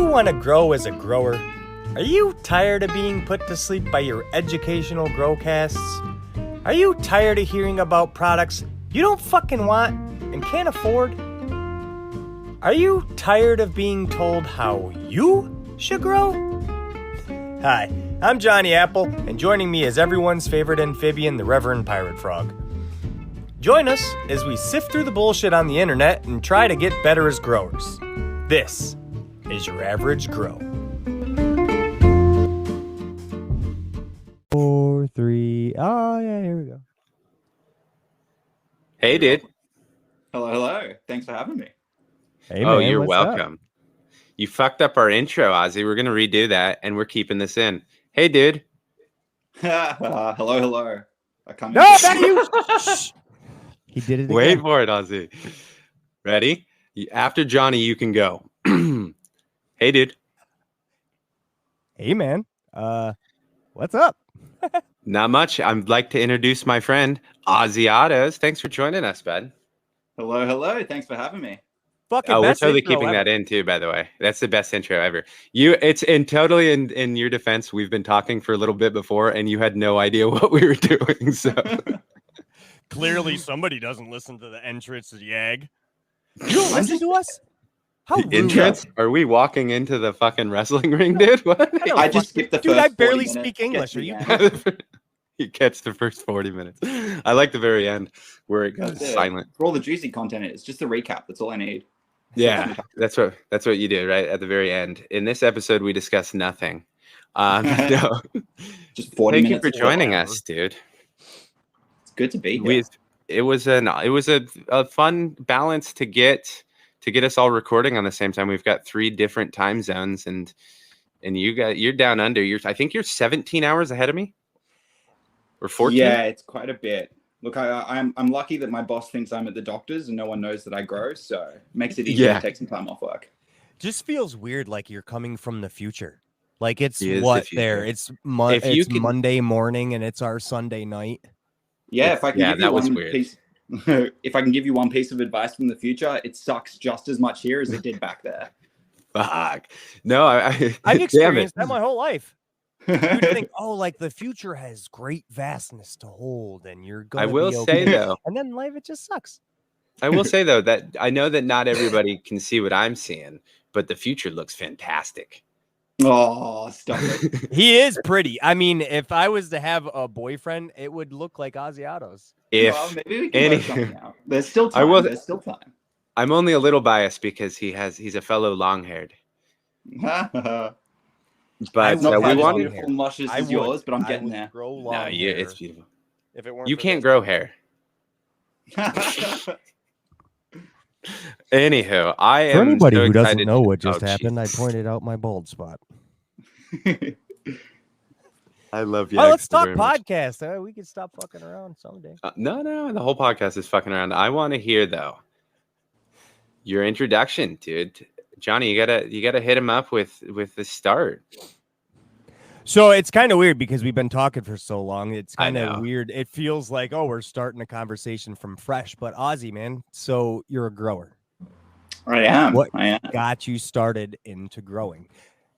want to grow as a grower? Are you tired of being put to sleep by your educational growcasts? Are you tired of hearing about products you don't fucking want and can't afford? Are you tired of being told how you should grow? Hi, I'm Johnny Apple, and joining me is everyone's favorite amphibian, the Reverend Pirate Frog. Join us as we sift through the bullshit on the internet and try to get better as growers. This is your average grow. 4, 3. Oh, yeah, here we go. Hey, dude. Hello. Thanks for having me. Hey, oh, man, you're what's welcome. Up? You fucked up our intro, Ozzy. We're going to redo that, and we're keeping this in. Hey, dude. Hello. I come No, not you. He did it again. Wait for it, Ozzy. Ready? After Johnny, you can go. Hey, dude. Hey, man. What's up? Not much. I'd like to introduce my friend, Aussie Autos. Thanks for joining us, bud. Hello. Thanks for having me. Fucking we're best totally intro keeping ever. that in too, by the way. That's the best intro ever. In your defense, we've been talking for a little bit before, and you had no idea what we were doing. So Clearly, somebody doesn't listen to the entrance of the egg. You don't listen to us? How rude. entrance? Are we walking into the fucking wrestling ring, dude? What? I just skipped the Dude, first I barely 40 minutes, speak get English. to Are the you? end. You catch the first 40 minutes. I like the very end where it goes silent. For all the juicy content, it's just a recap. That's all I need. Yeah, that's what you do, right? At the very end. In this episode, we discuss nothing. No. Just 40 Thank you minutes. for joining us, dude. It's good to be here. It was a fun balance to get us all recording on the same time. We've got 3 different time zones, and you're down under. I think you're 17 hours ahead of me, or 14. Yeah, it's quite a bit. Look, I'm lucky that my boss thinks I'm at the doctor's and no one knows that I grow, so it makes it easier to take some time off work. Just feels weird, like you're coming from the future. Like it's He is what the future. there? It's Monday morning and it's our Sunday night. Yeah, if I can give you one weird. piece, if I can give you one piece of advice from the future, it sucks just as much here as it did back there. Fuck. No, I've experienced that my whole life. You'd think, oh, like the future has great vastness to hold, and you're going. I will say though, and then life it just sucks. I will say though that I know that not everybody can see what I'm seeing, but the future looks fantastic. Oh, stop it. He is pretty. I mean, if I was to have a boyfriend, it would look like Aussie Autos. Well, maybe we can work something out. There's still time. There's still time. I'm only a little biased because he's a fellow long-haired. But we wanted beautiful luscious as yours, but I'm getting there. No, it's beautiful. If it weren't you can't grow hair. Anywho, I am. For anybody so who doesn't excited. know what just happened, Jesus. I pointed out my bald spot. I love you. Oh, let's talk podcast. We can stop fucking around someday. No, the whole podcast is fucking around. I want to hear though your introduction, dude. Johnny, you gotta hit him up with the start. So it's kind of weird because we've been talking for so long. It's kind of weird. It feels like, oh, we're starting a conversation from fresh. But Aussie, man, so you're a grower. I am. What got you started into growing?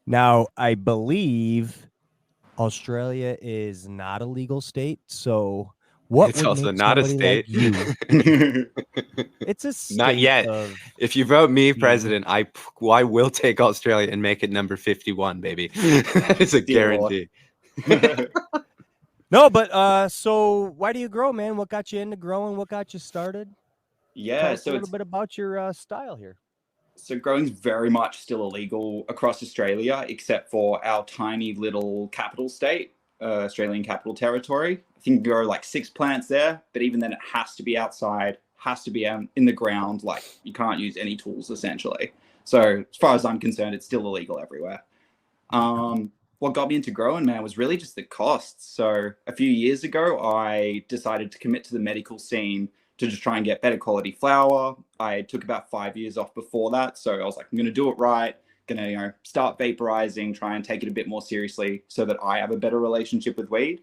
Now, I believe Australia is not a legal state. So what? It's also not a state. Like you, it's a state. Not yet. If you vote me president, I will take Australia and make it number 51, baby. It's a guarantee. No, but so why do you grow, man? What got you into growing? What got you started? Yeah, Tell us a little bit about your style here. So growing is very much still illegal across Australia, except for our tiny little capital state, Australian Capital Territory. I think you grow like 6 plants there, but even then it has to be outside, has to be in the ground. Like you can't use any tools essentially. So as far as I'm concerned, it's still illegal everywhere. What got me into growing, man, was really just the costs. So a few years ago, I decided to commit to the medical scene to just try and get better quality flower. I took about 5 years off before that. So I was like, I'm going to do it right. Going to start vaporizing, try and take it a bit more seriously so that I have a better relationship with weed.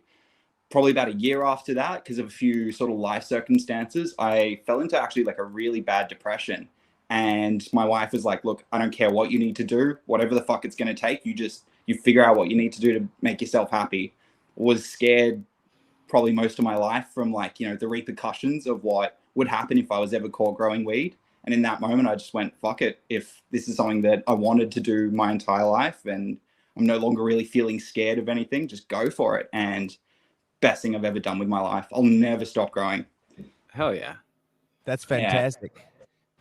Probably about a year after that, because of a few sort of life circumstances, I fell into actually like a really bad depression. And my wife was like, look, I don't care what you need to do, whatever the fuck it's going to take, you figure out what you need to do to make yourself happy. Was scared probably most of my life from like, the repercussions of what would happen if I was ever caught growing weed. And in that moment, I just went, fuck it. If this is something that I wanted to do my entire life and I'm no longer really feeling scared of anything, just go for it. And best thing I've ever done with my life. I'll never stop growing. Hell yeah. That's fantastic. Yeah.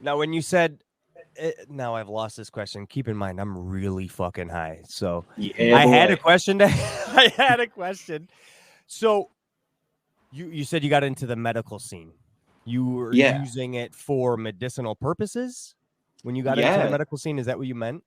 Now, when you said, now I've lost this question. Keep in mind, I'm really fucking high. So I had a question. I had a question. So you said you got into the medical scene. You were using it for medicinal purposes when you got into the medical scene. Is that what you meant?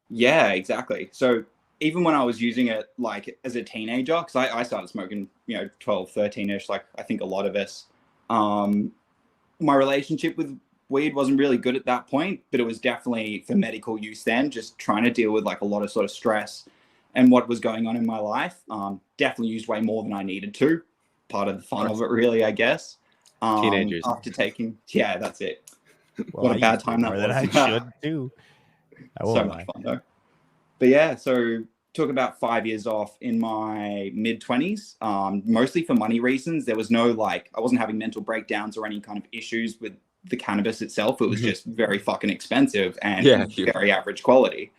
Yeah, exactly. So even when I was using it like as a teenager, because I started smoking, 12, 13-ish, like I think a lot of us, my relationship with weed wasn't really good at that point, but it was definitely for medical use then, just trying to deal with like a lot of sort of stress and what was going on in my life. Definitely used way more than I needed to. Part of the fun of it, really, I guess. Teenagers. After taking, that's it. Well, what a bad time that was. I should do. So much fun though. But yeah, so took about 5 years off in my mid-20s, mostly for money reasons. There was no I wasn't having mental breakdowns or any kind of issues with the cannabis itself. It was just very fucking expensive and very average quality.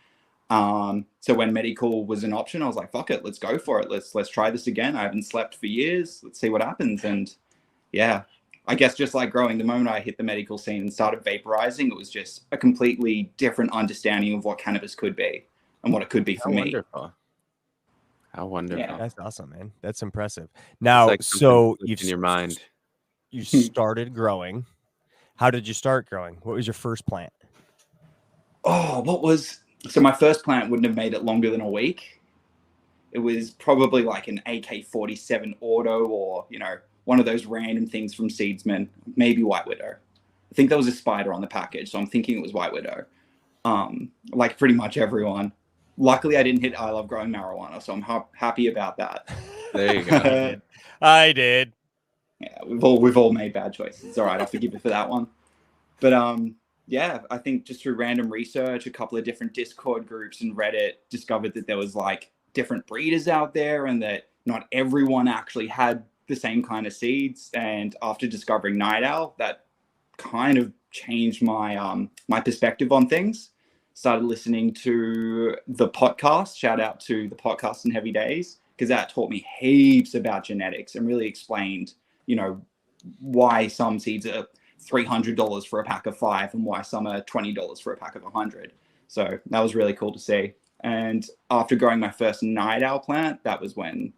So when medical was an option, I was like, fuck it, let's go for it. Let's try this again. I haven't slept for years. Let's see what happens. And yeah, I guess just like growing, the moment I hit the medical scene and started vaporizing, it was just a completely different understanding of what cannabis could be and what it could be for me. How wonderful. Yeah. That's awesome, man. That's impressive. Now, so you've in your mind, you started growing. How did you start growing? What was your first plant? So my first plant wouldn't have made it longer than a week. It was probably like an AK-47 auto or, one of those random things from Seedsman, maybe White Widow. I think there was a spider on the package, so I'm thinking it was White Widow. Like pretty much everyone. Luckily, I didn't hit I love growing marijuana, so I'm happy about that. There you go. I did. Yeah, we've all made bad choices. It's all right. I'll forgive you for that one. But I think just through random research, a couple of different Discord groups and Reddit, discovered that there was like different breeders out there and that not everyone actually had the same kind of seeds. And after discovering Night Owl, that kind of changed my my perspective on things. Started listening to the podcast. Shout out to the podcast in Heavy Days, because that taught me heaps about genetics and really explained, why some seeds are $300 for a pack of 5 and why some are $20 for a pack of 100. So that was really cool to see. And after growing my first Night Owl plant, that was when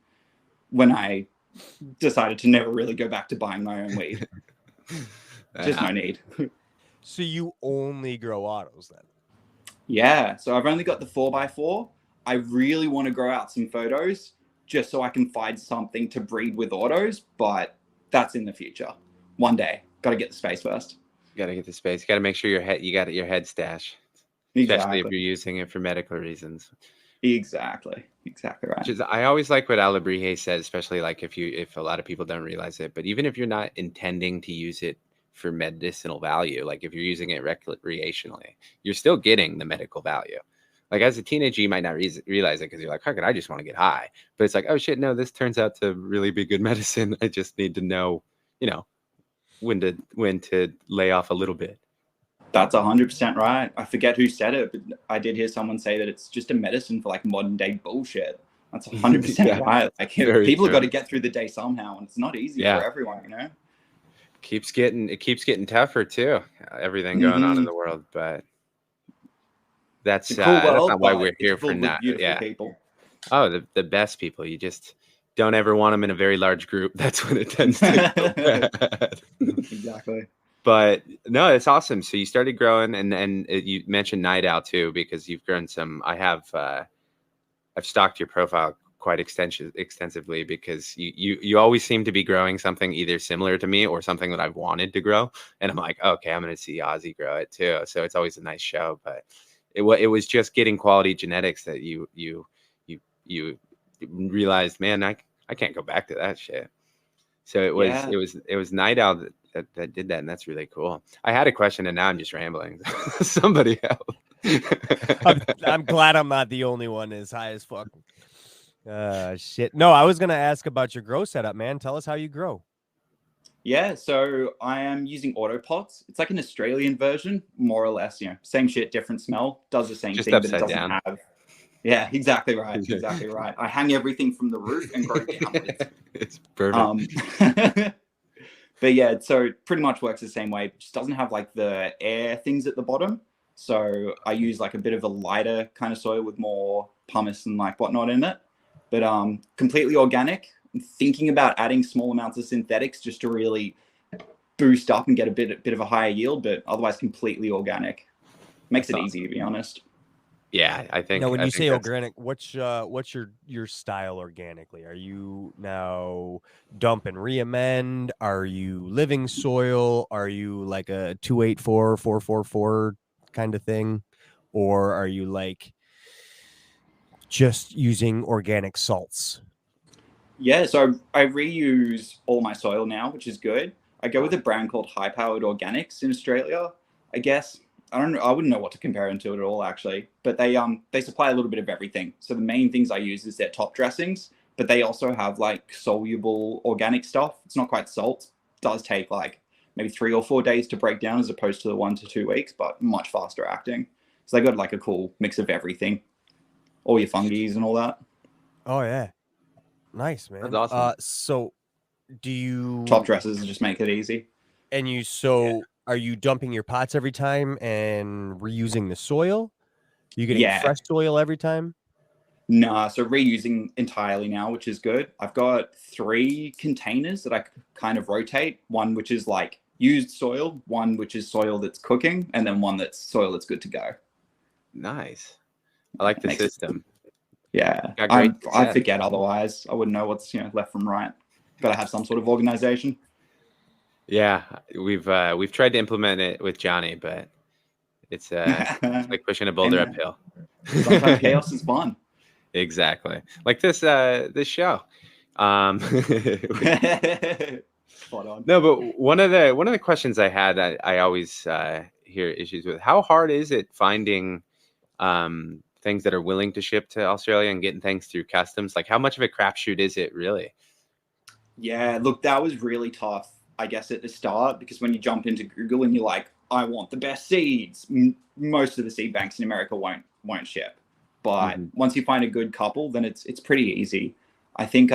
I decided to never really go back to buying my own weed. Just no need. So you only grow autos then? Yeah. So I've only got the 4x4. I really want to grow out some photos just so I can find something to breed with autos, but that's in the future. One day. Got to get the space first. You got to get the space. You got to make sure you got your head stash, especially if you're using it for medical reasons. Exactly right. I always like what Alabrije says, especially like if a lot of people don't realize it, but even if you're not intending to use it for medicinal value, like if you're using it recreationally, you're still getting the medical value. Like as a teenager, you might not realize it because you're like, how could I just want to get high? But it's like, oh shit, no, this turns out to really be good medicine. I just need to know, when to lay off a little bit. That's 100% right. I forget who said it, but I did hear someone say that it's just a medicine for like modern day bullshit. That's 100% right. Like people have got to get through the day somehow, and it's not easy for everyone, It keeps getting tougher too. Everything going on in the world, but that's cool world, that's not why we're here for now. People. Oh, the best people. You just don't ever want them in a very large group. That's when it tends to go bad. Exactly. But no, it's awesome. So you started growing, and you mentioned Night Owl too, because you've grown some. I've stalked your profile quite extensively because you always seem to be growing something either similar to me or something that I've wanted to grow, and I'm like, okay, I'm going to see Aussie grow it too. So it's always a nice show. But it was just getting quality genetics that you realized, man, I can't go back to that shit. So it was Night Owl that did that, and that's really cool. I had a question, and now I'm just rambling. Somebody else. I'm glad I'm not the only one as high as fuck. Shit. No, I was gonna ask about your grow setup, man. Tell us how you grow. Yeah, so I am using auto pots. It's like an Australian version, more or less. Same shit, different smell. Does the same Just thing, but it upside doesn't down. have. Yeah, exactly right. Exactly right. I hang everything from the roof and grow downwards. It's perfect. But yeah, so it pretty much works the same way. It just doesn't have like the air things at the bottom. So I use like a bit of a lighter kind of soil with more pumice and like whatnot in it. But completely organic. I'm thinking about adding small amounts of synthetics just to really boost up and get a bit of a higher yield, but otherwise completely organic. Makes it easy, to be honest. Yeah, I think. Now, when I you think say that's- organic, what's your style organically? Are you now dump and re-amend? Are you living soil? Are you like a 284, 444 kind of thing? Or are you like just using organic salts? Yeah, so I reuse all my soil now, which is good. I go with a brand called High Powered Organics in Australia. I guess I don't know. I wouldn't know what to compare them to at all, actually. But they supply a little bit of everything. So the main things I use is their top dressings, but they also have like soluble organic stuff. It's not quite salt. It does take like maybe 3 or 4 days to break down, as opposed to the 1 to 2 weeks, but much faster acting. So they got like a cool mix of everything, all your fungi and all that. Oh yeah, nice, man. That's awesome. So do you Top dressers just make it easy. And are you dumping your pots every time and reusing the soil? You getting Yeah. fresh soil every time? Nah, so reusing entirely now, which is good. I've got 3 containers that I kind of rotate. One which is like used soil, one which is soil that's cooking, and then one that's soil that's good to go. Nice. I like the Makes it- system. Yeah, Got great I success. forget otherwise. I wouldn't know what's left from right. Got to have some sort of organization. Yeah, we've tried to implement it with Johnny, but it's like pushing a boulder And, uphill. Sometimes chaos is fun. Exactly. Like this show. Spot on. No, but one of the questions I had, I always hear issues with. How hard is it finding things that are willing to ship to Australia and getting things through customs? Like, how much of a crapshoot is it really? Yeah, look, that was really tough, I guess, at the start, because when you jump into Google and you're like, I want the best seeds, most of the seed banks in America won't ship. But once you find a good couple, then it's pretty easy. I think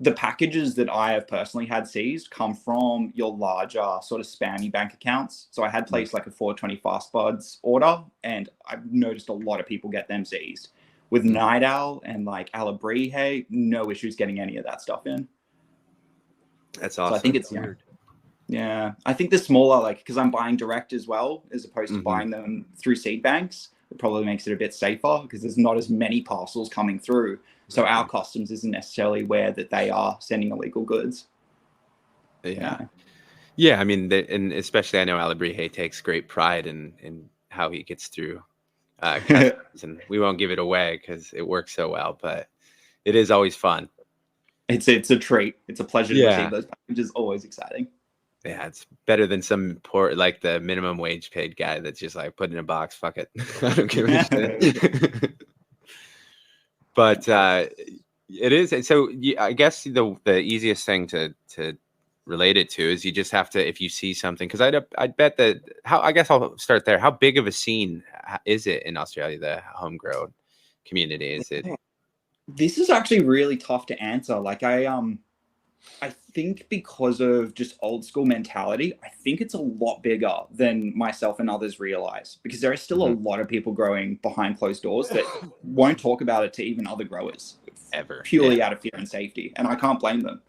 the packages that I have personally had seized come from your larger sort of spammy bank accounts. So I had placed like a 420 Fast Buds order, and I've noticed a lot of people get them seized. With Night Owl and like Alabrije, no issues getting any of that stuff in. That's awesome. So I think it's weird. Yeah, I think the smaller, like, because I'm buying direct as well, as opposed to buying them through seed banks, it probably makes it a bit safer because there's not as many parcels coming through. So our customs isn't necessarily aware that they are sending illegal goods. Yeah. I mean, and especially I know Alabrije takes great pride in how he gets through customs, and we won't give it away because it works so well. But it is always fun. It's a treat. It's a pleasure to receive those packages. Always exciting. Yeah, it's better than some poor, like the minimum wage paid guy that's just like put in a box. Fuck it, I don't give a shit. But it is. So I guess the easiest thing to relate it to is you just have to, if you see something, because I'd bet that I guess I'll start there. How big of a scene is it in Australia? The home grown community, is it? This is actually really tough to answer. Like I think because of just old school mentality, I think it's a lot bigger than myself and others realize, because there are still a lot of people growing behind closed doors that won't talk about it to even other growers Ever. Purely out of fear and safety. And I can't blame them.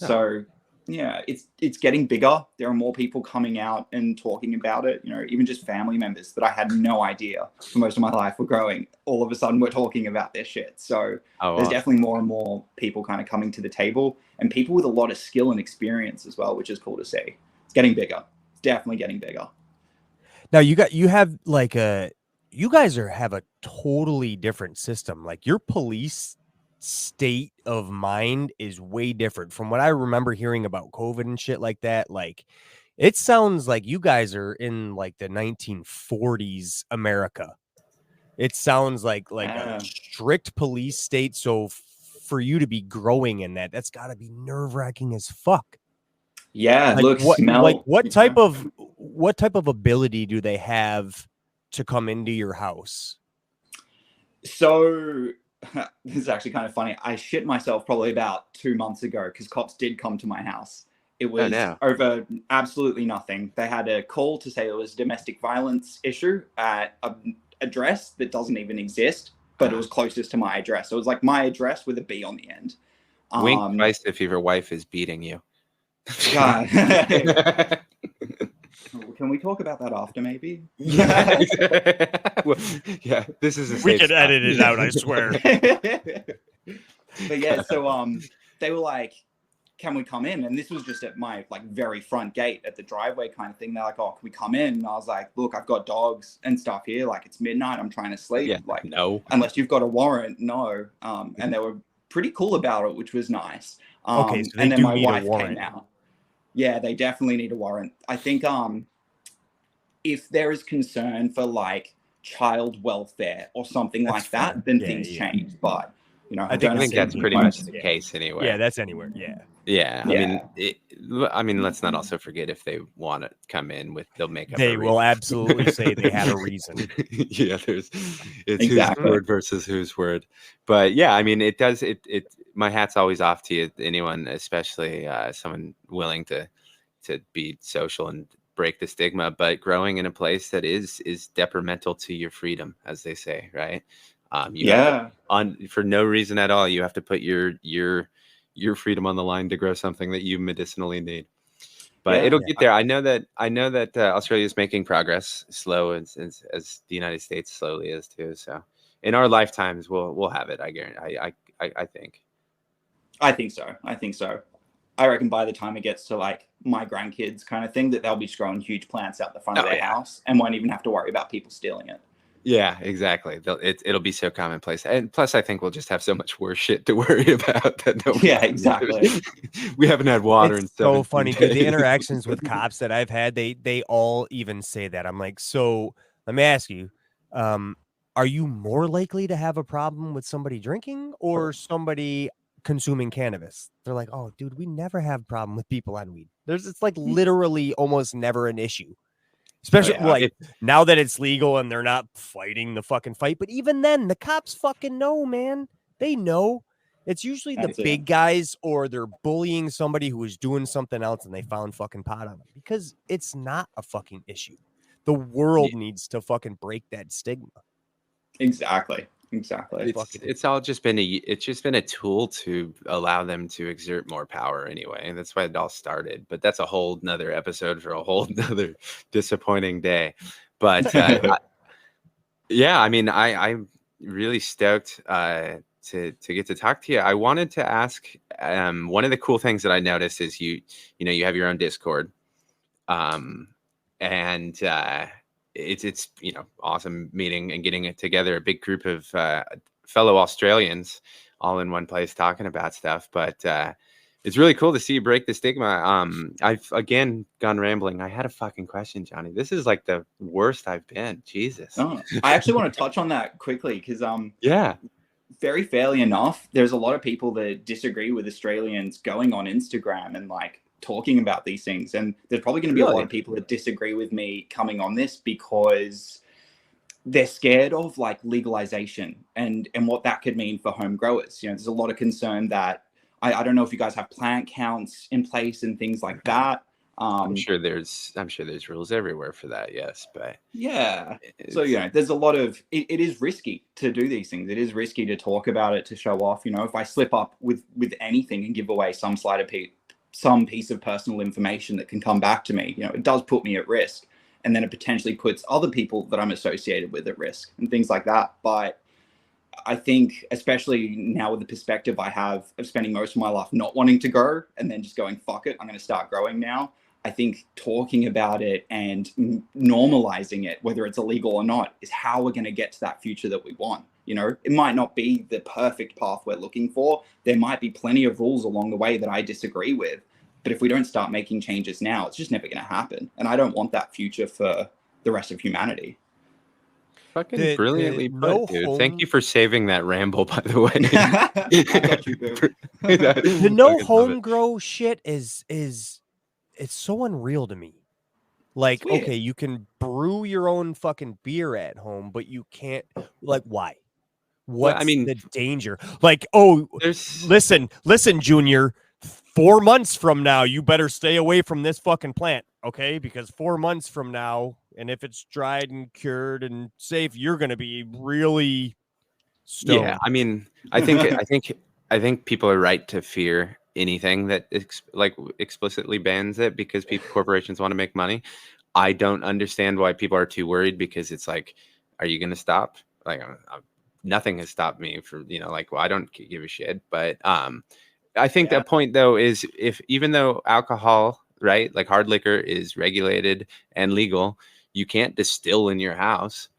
No. So yeah, it's getting bigger. There are more people coming out and talking about it. Even just family members that I had no idea for most of my life were growing. All of a sudden, we're talking about their shit. So there's definitely more and more people kind of coming to the table, and people with a lot of skill and experience as well, which is cool to see. It's getting bigger. It's definitely getting bigger. Now you have like you guys have a totally different system. Like your police state of mind is way different from what I remember hearing about COVID and shit like that. Like, it sounds like you guys are in like the 1940s America. It sounds like a strict police state. So for you to be growing in that, that's got to be nerve-wracking as fuck. Yeah, Like, look, smell. Like what type of ability do they have to come into your house? So this is actually kind of funny. I shit myself probably about 2 months ago because cops did come to my house. It was over absolutely nothing. They had a call to say it was a domestic violence issue at an address that doesn't even exist, but it was closest to my address. So it was like my address with a B on the end. Wink twice if your wife is beating you. God. Can we talk about that after, maybe? Yeah. Well, yeah, this is a safe We can spot. edit it out, I swear. But yeah, so they were like, can we come in? And this was just at my like very front gate at the driveway kind of thing. They're like, oh, can we come in? And I was like, look, I've got dogs and stuff here. Like, it's midnight. I'm trying to sleep. Yeah, like, no. Unless you've got a warrant, no. And they were pretty cool about it, which was nice. Okay, so and then my wife came out. Yeah, they definitely need a warrant. I think if there is concern for like child welfare or something like that, then things change. But you know, I think that's pretty much the case anyway. Yeah, that's anywhere. Yeah. Yeah. I mean, let's not also forget if they want to come in with, they'll make up. They will absolutely say they had a reason. Yeah, it's whose word versus whose word. But yeah, I mean, it does. My hat's always off to you, anyone, especially someone willing to be social and break the stigma. But growing in a place that is detrimental to your freedom, as they say, right? For no reason at all, you have to put your freedom on the line to grow something that you medicinally need. But it'll get there. I know that Australia is making progress, slow as the United States slowly is too. So in our lifetimes, we'll have it. I guarantee. I think. I think so. I reckon by the time it gets to like my grandkids kind of thing, that they'll be just growing huge plants out the front of their house and won't even have to worry about people stealing it. Yeah, exactly. It'll be so commonplace, and plus, I think we'll just have so much worse shit to worry about. Exactly. We haven't had water in 7 so funny, dude. The interactions with cops that I've had, they all even say that. I'm like, so let me ask you, are you more likely to have a problem with somebody drinking or somebody consuming cannabis? They're like, oh, dude, we never have a problem with people on weed. It's like literally almost never an issue. Especially now that it's legal and they're not fighting the fucking fight. But even then, the cops fucking know, man. They know. It's usually the big guys, or they're bullying somebody who is doing something else and they found fucking pot on them, because it's not a fucking issue. The world needs to fucking break that stigma. Exactly. It's all just been a tool to allow them to exert more power anyway. And that's why it all started. But that's a whole nother episode for a whole nother disappointing day. But yeah, I mean, I'm really stoked to get to talk to you. I wanted to ask, one of the cool things that I noticed is you have your own Discord. It's awesome meeting and getting it together, a big group of fellow Australians all in one place talking about stuff. But it's really cool to see you break the stigma. I've again gone rambling. I had a fucking question, Johnny. This is like the worst I've been. Jesus. I actually want to touch on that quickly because very fairly enough, there's a lot of people that disagree with Australians going on Instagram and like talking about these things, and there's probably going to be a lot of people that disagree with me coming on this because they're scared of like legalization and what that could mean for home growers. There's a lot of concern that I don't know if you guys have plant counts in place and things like that. I'm sure there's rules everywhere for that. Yes, but so there's a lot of it is risky to do these things. It is risky to talk about it, to show off. If I slip up with anything and give away some piece of personal information that can come back to me, it does put me at risk, and then it potentially puts other people that I'm associated with at risk and things like that. But I think, especially now with the perspective I have of spending most of my life not wanting to grow and then just going, fuck it, I'm going to start growing now. I think talking about it and normalizing it, whether it's illegal or not, is how we're going to get to that future that we want. You know, it might not be the perfect path we're looking for. There might be plenty of rules along the way that I disagree with. But if we don't start making changes now, it's just never going to happen. And I don't want that future for the rest of humanity. Fucking brilliantly no put, dude. home, Thank you for saving that ramble, by the way. I got you, boo. the no home grow shit is it's so unreal to me. Like, It's weird. okay, you can brew your own fucking beer at home, but you can't. Like, why? What's the danger? Like, listen, Junior. 4 months from now, you better stay away from this fucking plant, okay? Because 4 months from now, and if it's dried and cured and safe, you're gonna be really stoned. Yeah, I mean, I think people are right to fear anything that explicitly bans it because corporations want to make money. I don't understand why people are too worried because it's like, are you going to stop? Like, nothing has stopped me from, well, I don't give a shit. But I think the point though is even though alcohol, right, like hard liquor is regulated and legal, you can't distill in your house.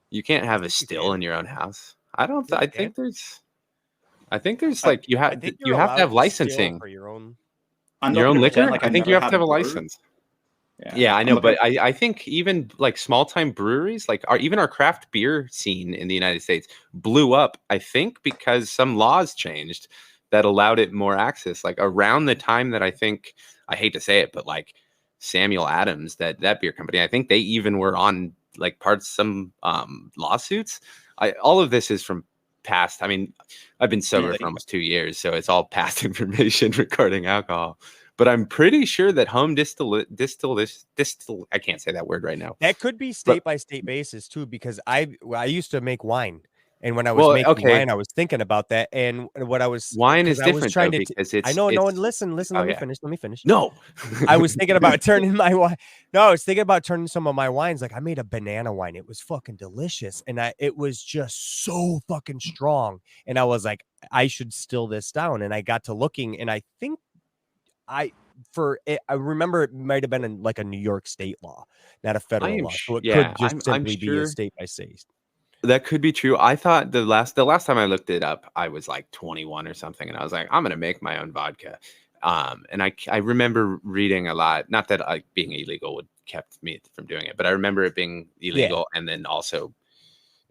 You can't have a still in your own house. I think there's like you have to have licensing for your own liquor. Like I think you have to have a license. Yeah, I know, but I think even like small time breweries, like our craft beer scene in the United States blew up. I think because some laws changed that allowed it more access. Like around the time that I hate to say it, but like Samuel Adams, that beer company, I think they even were on like some lawsuits. All of this is from past. I mean, I've been sober for almost 2 years, so it's all past information regarding alcohol. But I'm pretty sure that home distill. I can't say that word right now. That could be state by state basis too, because I used to make wine, and when I was making wine, I was thinking about that. And what I was wine is different trying though, because it's. I know. No, and listen. Let me finish. No, I was thinking about turning my wine. No, I was thinking about turning some of my wines. Like I made a banana wine. It was fucking delicious, and it was just so fucking strong. And I was like, I should still this down. And I got to looking, and I think. I remember it might have been in like a New York state law, not a federal law. So it could just simply be a state by state. That could be true. I thought the last time I looked it up, I was like 21 or something, and I was like, I'm gonna make my own vodka. And I remember reading a lot. Not that being illegal would kept me from doing it, but I remember it being illegal and then also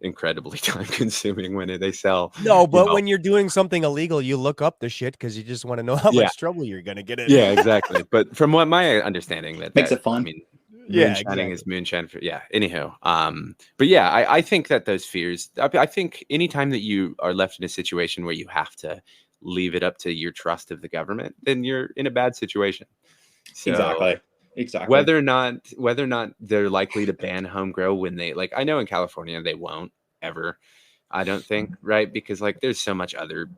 incredibly time consuming when they sell. No, but when you're doing something illegal, you look up the shit because you just want to know how much trouble you're gonna get in. Yeah, exactly. But from what my understanding, that makes it fun. I mean, moonshining is moonshine for Anyhow, but yeah, I think that those fears. I think anytime that you are left in a situation where you have to leave it up to your trust of the government, then you're in a bad situation. So, Exactly. Whether or not they're likely to ban home grow when they I know in California they won't ever. I don't think, right? Because like there's so much other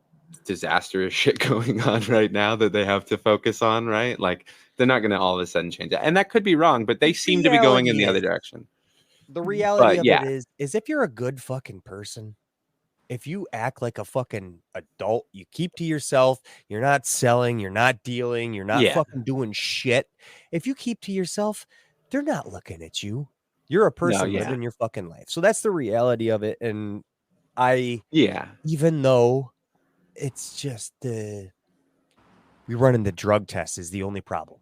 disastrous shit going on right now that they have to focus on, right? Like they're not going to all of a sudden change that. And that could be wrong, but they seem to be going in the other direction. The reality of it is if you're a good fucking person, if you act like a fucking adult, you keep to yourself, you're not selling, you're not dealing, you're not fucking doing shit. If you keep to yourself, they're not looking at you. You're a person living your fucking life. So that's the reality of it. And even though it's just we running the drug test is the only problem.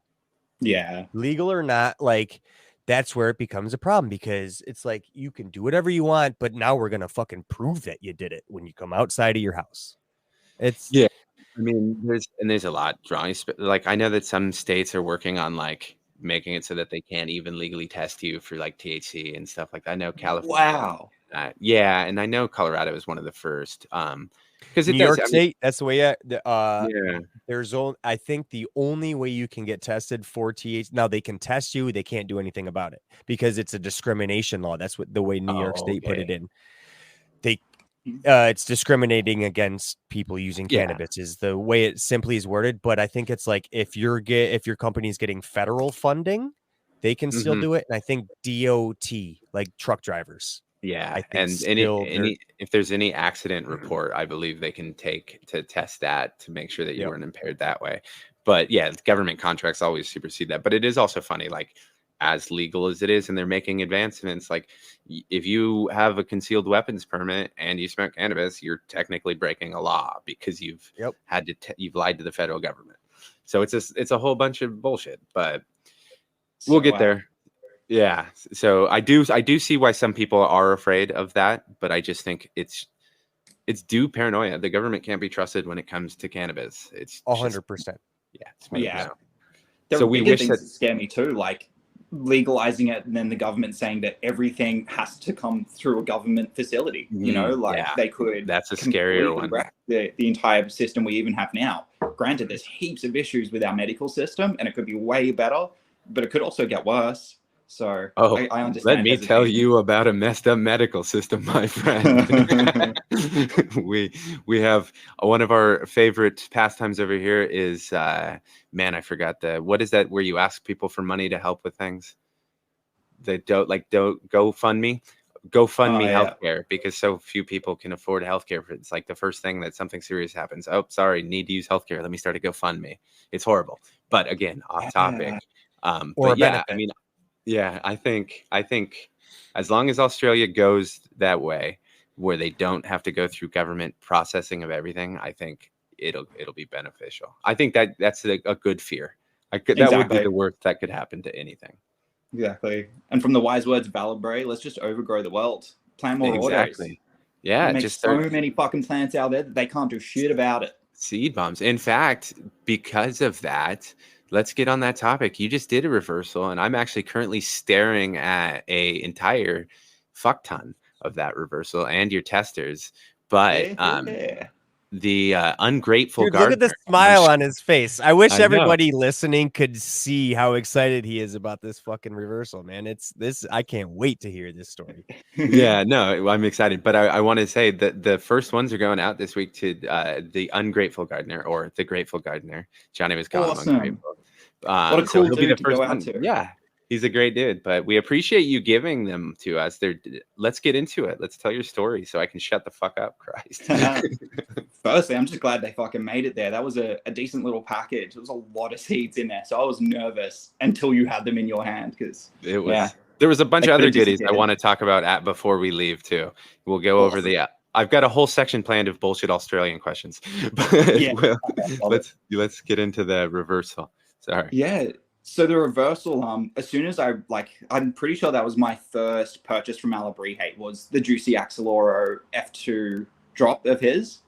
Yeah. Legal or not, like that's where it becomes a problem because it's like you can do whatever you want, but now we're gonna fucking prove that you did it when you come outside of your house. It's I mean, there's a lot drawing. Like I know that some states are working on like making it so that they can't even legally test you for like THC and stuff like that. I know California. Wow. And I know Colorado is one of the first. Because New York State, that's the way. There's only, I think the only way you can get tested for THC. Now they can test you, they can't do anything about it because it's a discrimination law. That's what the way New York State put it in. It's discriminating against people using cannabis is the way it simply is worded. But I think it's like if your company is getting federal funding, they can still do it. And I think DOT, like truck drivers. Yeah, and if there's any accident report, I believe they can take to test that to make sure that you weren't impaired that way. But yeah, government contracts always supersede that. But it is also funny, like as legal as it is, and they're making advancements. Like if you have a concealed weapons permit and you smoke cannabis, you're technically breaking a law because you've you've lied to the federal government. So it's a whole bunch of bullshit, but we'll get there. Yeah. So I do see why some people are afraid of that, but I just think it's due paranoia. The government can't be trusted when it comes to cannabis. It's 100%. Yeah. There are bigger things that scare me too, like legalizing it and then the government saying that everything has to come through a government facility. You know, like they could. That's a scarier one. Wreck the entire system we even have now. Granted, there's heaps of issues with our medical system, and it could be way better, but it could also get worse. So I understand. Let me tell you about a messed up medical system, my friend. we have one of our favorite pastimes over here is man, I forgot what is that where you ask people for money to help with things? They don't GoFundMe healthcare, because so few people can afford healthcare. It's like the first thing that something serious happens. Oh, sorry, need to use healthcare. Let me start a GoFundMe. It's horrible. But again, off topic. But yeah, I mean, yeah, I think as long as Australia goes that way, where they don't have to go through government processing of everything, I think it'll be beneficial. I think that's a good fear. That would be the worst that could happen to anything. Exactly. And from the wise words of Balabre, let's just overgrow the world. Plant more autos. Yeah, just so many fucking plants out there that they can't do shit about it. Seed bombs. In fact, because of that, let's get on that topic. You just did a reversal, and I'm actually currently staring at a entire fuck ton of that reversal and your testers. But the ungrateful gardener. Look at the smile on his face. I wish everybody listening could see how excited he is about this fucking reversal, man. I can't wait to hear this story. Yeah, no, I'm excited. But I want to say that the first ones are going out this week to the ungrateful gardener, or the grateful gardener. Johnny was calling him ungrateful. What a cool dude to go out to. Yeah, he's a great dude. But we appreciate you giving them to us. Let's get into it. Let's tell your story so I can shut the fuck up, Christ. Firstly, I'm just glad they fucking made it there. That was a decent little package. There was a lot of seeds in there, so I was nervous until you had them in your hand, because it was. Yeah. There was a bunch of other goodies I want to talk about before we leave too. We'll go over I've got a whole section planned of bullshit Australian questions. But let's get into the reversal. Sorry. Yeah. So the reversal, as soon as I'm pretty sure that was my first purchase from Alabrije, was the Juicy Axeloro F2 drop of his.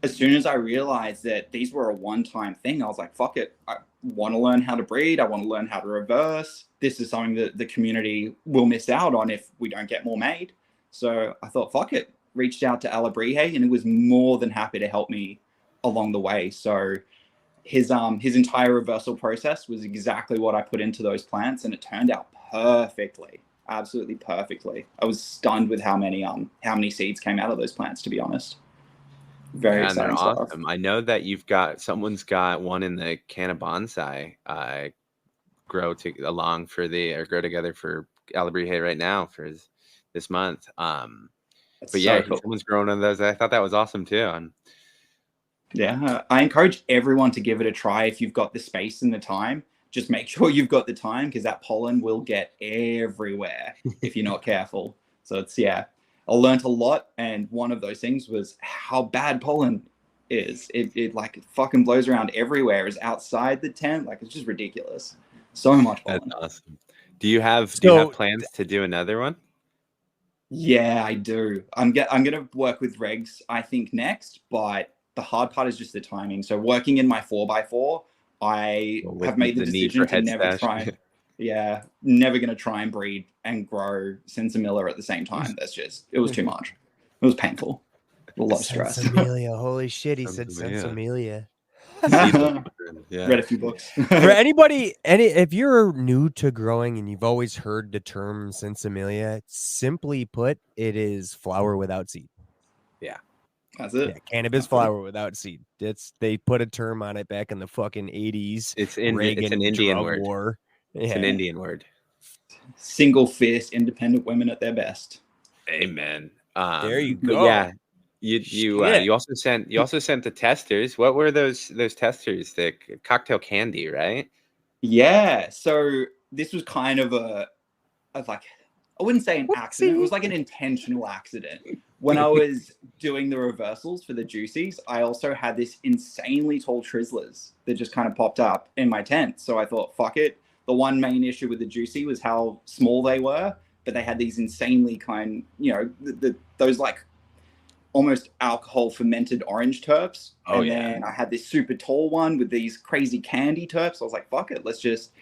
As soon as I realized that these were a one-time thing, I was like, fuck it. I want to learn how to breed. I want to learn how to reverse. This is something that the community will miss out on if we don't get more made. So I thought, fuck it. Reached out to Alabrije, and it was more than happy to help me along the way. So his entire reversal process was exactly what I put into those plants, and it turned out perfectly, absolutely perfectly. I was stunned with how many seeds came out of those plants, to be honest. Very exciting stuff. Awesome. I know that someone's got one in the Canna Bonsai grow together for Alabrije right now for this month. But yeah, cool. Someone's growing on those. I thought that was awesome too. Yeah, I encourage everyone to give it a try if you've got the space and the time. Just make sure you've got the time, because that pollen will get everywhere if you're not careful. So I learned a lot, and one of those things was how bad pollen is. It like fucking blows around everywhere. It's outside the tent, like it's just ridiculous. So much pollen. That's awesome. Do you have plans to do another one? Yeah, I do. I'm gonna work with regs, I think, next, but the hard part is just the timing. So working in my 4x4, I have made the decision to never try. Yeah, never going to try and breed and grow Sinsemilla at the same time. It was too much. It was painful. A lot of stress. Sinsemilla, holy shit, he said Sinsemilla. Yeah. Read a few books. For anybody, if you're new to growing and you've always heard the term Sinsemilla, simply put, it is flower without seed. Yeah. That's it. Yeah, cannabis flower without seed. They put a term on it back in the fucking 80s. It's an Indian word. War. It's an Indian word. Single fierce independent women at their best. Amen. There you go. Yeah. You also sent the testers. What were those testers? The cocktail candy, right? Yeah. So this was kind of like, I wouldn't say an accident. It was like an intentional accident. When I was doing the reversals for the juicies, I also had this insanely tall Trizlers that just kind of popped up in my tent. So I thought, fuck it. The one main issue with the juicy was how small they were, but they had these insanely kind, those like almost alcohol fermented orange terps. Oh, and yeah. then I had this super tall one with these crazy candy terps. I was like, fuck it, let's just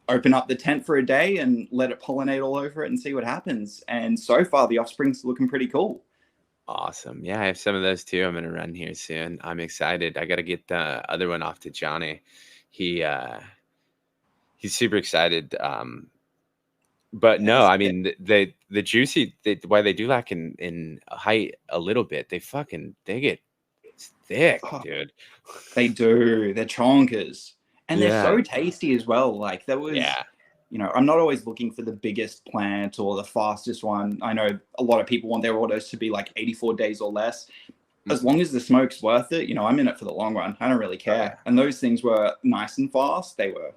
open up the tent for a day and let it pollinate all over it and see what happens. And so far the offspring's looking pretty cool. Awesome. Yeah, I have some of those too. I'm gonna run here soon. I'm excited. I gotta get the other one off to Johnny. He's super excited. But no, I mean the juicy, why they do lack in height a little bit. They get thick, dude. They do. They're chonkers, and they're Yeah. so tasty as well. Like there was, Yeah. I'm not always looking for the biggest plant or the fastest one. I know a lot of people want their autos to be like 84 days or less. As long as the smoke's worth it, I'm in it for the long run. I don't really care. And those things were nice and fast. They were,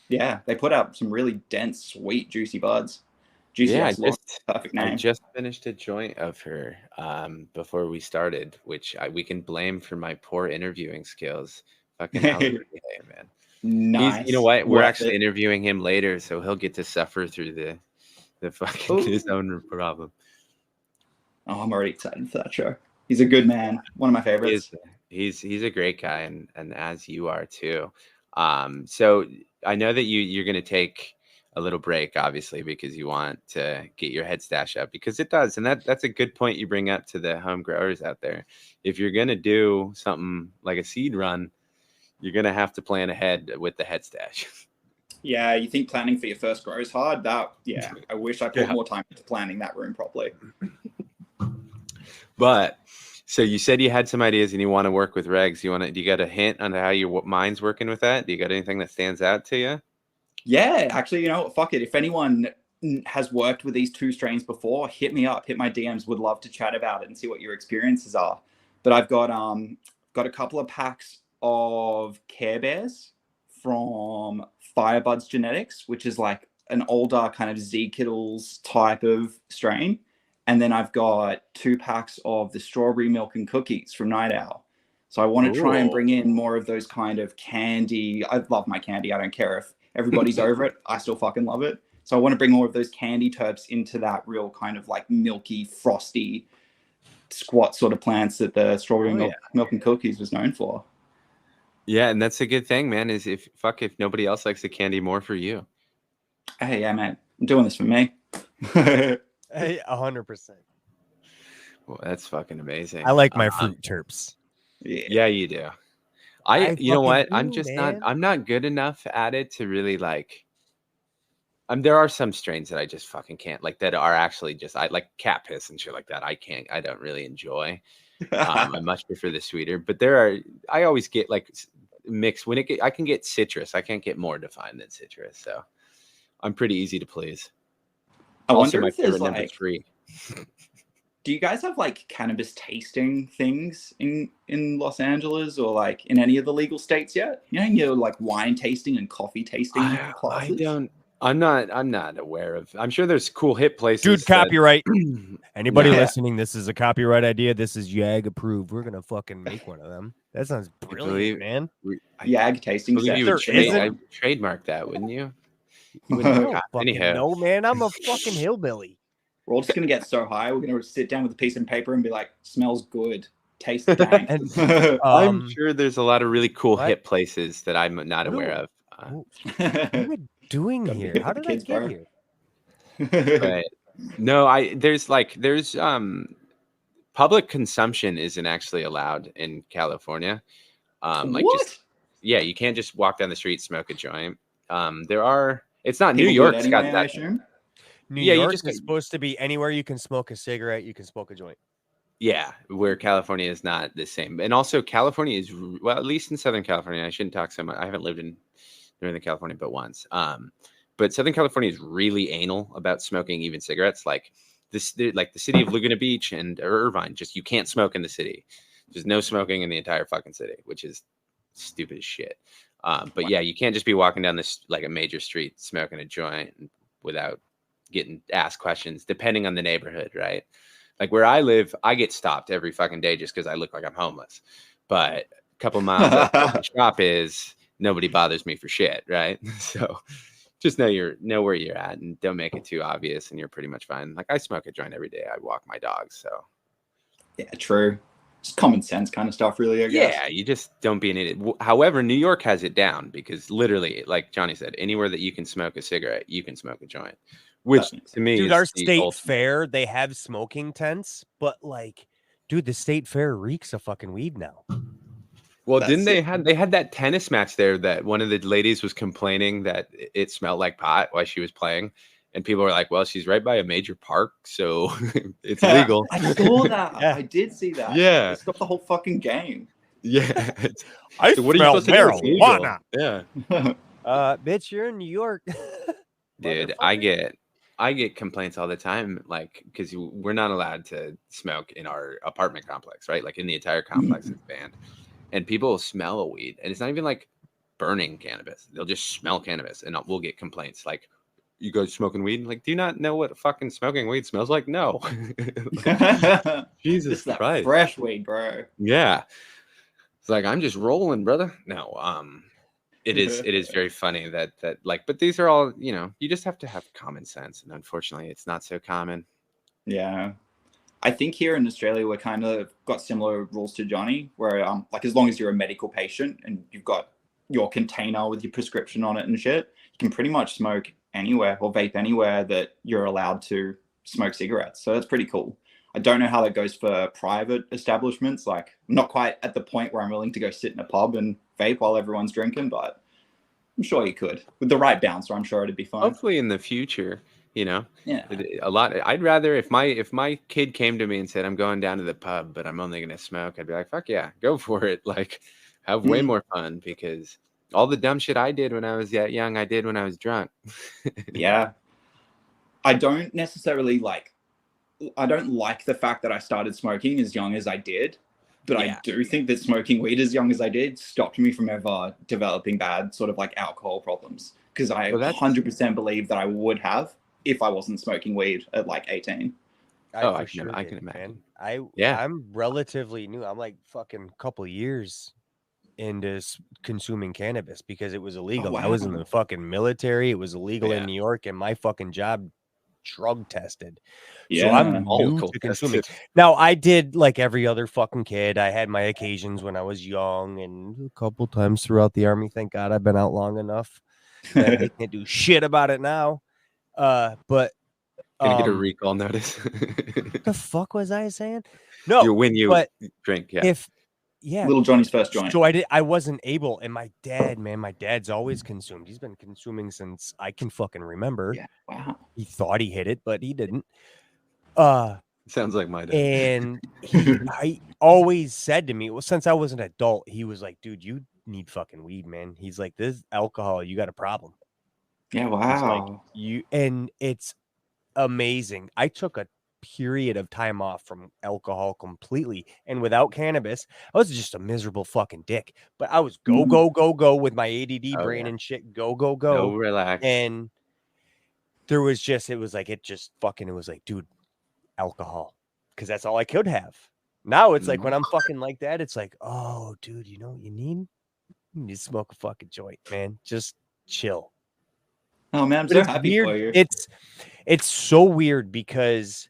they put out some really dense, sweet, juicy buds. Juicy, Yeah, perfect name. I just finished a joint of her before we started, which we can blame for my poor interviewing skills. Fucking hell, man. Nice. You know what? We're Worth actually it. interviewing him later, so he'll get to suffer through the fucking his own problem. Oh, I'm already excited for that show. He's a good man. One of my favorites. He's a great guy, and as you are too. So I know that you're going to take a little break, obviously, because you want to get your head stash up, because it does. And that's a good point you bring up to the home growers out there. If you're going to do something like a seed run, you're going to have to plan ahead with the head stash. Yeah, you think planning for your first grow is hard? I wish I put more time into planning that room properly. But so you said you had some ideas and you want to work with regs. Do you got a hint on how your mind's working with that? Do you got anything that stands out to you? Yeah, actually, fuck it. If anyone has worked with these two strains before, hit me up, hit my DMs. Would love to chat about it and see what your experiences are. But I've got a couple of packs of Care Bears from Firebuds Genetics, which is like an older kind of Z Kittles type of strain. And then I've got 2 packs of the Strawberry Milk and Cookies from Night Owl. So I want to try and bring in more of those kind of candy. I love my candy. I don't care if everybody's over it. I still fucking love it. So I want to bring more of those candy terps into that real kind of like milky, frosty, squat sort of plants that the Strawberry milk and Cookies was known for. Yeah, and that's a good thing, man, is if nobody else likes the candy, more for you. Hey, yeah, man. I'm doing this for me. Hey, 100%. Well, that's fucking amazing. I like my fruit terps. Yeah, you do. You know what? I'm not good enough at it to really like. There are some strains that I just fucking can't like, that are actually just, I like cat piss and shit like that. I don't really enjoy. I much prefer the sweeter, but I always get like mixed I can get citrus. I can't get more defined than citrus. So I'm pretty easy to please. I Also, wonder my if there's favorite number like 3. Do you guys have like cannabis tasting things in Los Angeles or like in any of the legal states yet? You're like wine tasting and coffee tasting classes? I'm not aware of. I'm sure there's cool hip places. Dude, copyright. Anybody listening, this is a copyright idea. This is YAG approved. We're gonna fucking make one of them. That sounds brilliant, man. YAG tasting. You would trademark that, wouldn't you? No, man. I'm a fucking hillbilly. We're all just going to get so high. We're going to sit down with a piece of paper and be like, smells good. Tastes dank. I'm sure there's a lot of really cool hip places that I'm not aware of. What am I doing here? How did I get here? But no, there's public consumption isn't actually allowed in California. What? You can't just walk down the street, smoke a joint. It's not New York's got that. New York is supposed to be anywhere you can smoke a cigarette, you can smoke a joint. Yeah, where California is not the same. And also California is, well, at least in Southern California, I shouldn't talk so much. I haven't lived in Northern California but once. But Southern California is really anal about smoking even cigarettes. Like the city of Laguna Beach and Irvine, just you can't smoke in the city. There's no smoking in the entire fucking city, which is stupid as shit. But yeah, you can't just be walking down this like a major street smoking a joint without getting asked questions, depending on the neighborhood, right? Like where I live, I get stopped every fucking day just because I look like I'm homeless. But a couple miles up where my shop is, nobody bothers me for shit, right? So just know where you're at and don't make it too obvious, and you're pretty much fine. Like I smoke a joint every day. I walk my dogs, so Yeah, true. Just common sense kind of stuff, really, I guess. yeah, you just don't be an idiot. However, New York has it down because literally, like Johnny said, anywhere that you can smoke a cigarette, you can smoke a joint. Which to me, dude, is our the state ultimate. fair, they have smoking tents, but like, dude, the state fair reeks of fucking weed now. Well, That's didn't they it. had that tennis match there that one of the ladies was complaining that it smelled like pot while she was playing, and people were like, "Well, she's right by a major park, so it's legal." I saw that. Yeah. I did see that. Yeah. They stopped the whole fucking game. Yeah. I So what are you smell supposed to do? It's legal. marijuana. Yeah. Bitch, you're in New York. Dude, Motherfucker. I get complaints all the time, like because we're not allowed to smoke in our apartment complex, right? Like in the entire complex is banned, and people will smell a weed, and it's not even like burning cannabis. They'll just smell cannabis, and we'll get complaints like, "You guys smoking weed? Like, do you not know what fucking smoking weed smells like?" No, Jesus Just that Christ, fresh weed, bro. yeah. It's like I'm just rolling, brother. No, it is very funny that like, but these are all, you just have to have common sense, and unfortunately it's not so common. Yeah. I think here in Australia we're kind of got similar rules to Johnny, where like as long as you're a medical patient and you've got your container with your prescription on it and shit, you can pretty much smoke anywhere or vape anywhere that you're allowed to smoke cigarettes. So that's pretty cool. I don't know how that goes for private establishments. Like I'm not quite at the point where I'm willing to go sit in a pub and vape while everyone's drinking, but I'm sure you could with the right bouncer. I'm sure it'd be fine. Hopefully in the future, Yeah. a lot. I'd rather if my kid came to me and said, "I'm going down to the pub, but I'm only going to smoke," I'd be like, "Fuck yeah, go for it!" Like, have way more fun, because all the dumb shit I did when I was that young, I did when I was drunk. Yeah. I don't necessarily I don't like the fact that I started smoking as young as I did, but Yeah. I do think that smoking weed as young as I did stopped me from ever developing bad sort of like alcohol problems, because I Well, that's- 100% believe that I would have if I wasn't smoking weed at like 18. I can imagine. I'm relatively new. I'm like fucking couple years into consuming cannabis because it was illegal. I was in wow. the fucking military. It was illegal Yeah. in New York, and my fucking job drug tested. So Yeah. I'm All new cool to consuming. tested. Now, I did like every other fucking kid. I had my occasions when I was young, and a couple times throughout the army. Thank God I've been out long enough that they can't do shit about it now. But Gonna get a recall notice. what the fuck was I saying? No, when you but drink, yeah. Little Johnny's first joint. So I wasn't able, and my dad's always consumed. He's been consuming since I can fucking remember. Yeah. Wow. He thought he hit it, but he didn't. Sounds like my dad. And I always said to me, well, since I was an adult, he was like, dude, you need fucking weed, man. He's like, this alcohol, you got a problem. Yeah. He's like, Wow. and it's amazing. I took a period of time off from alcohol completely, and without cannabis, I was just a miserable fucking dick. But I was go with my ADD brain and shit. Go. No, relax. And there was just, it was like, dude, alcohol, because that's all I could have. Now it's like when I'm fucking like that, it's like, oh, dude, you know what you need? You need to smoke a fucking joint, man. Just chill. Oh man, I'm But so it's happy weird. for you. It's so weird because,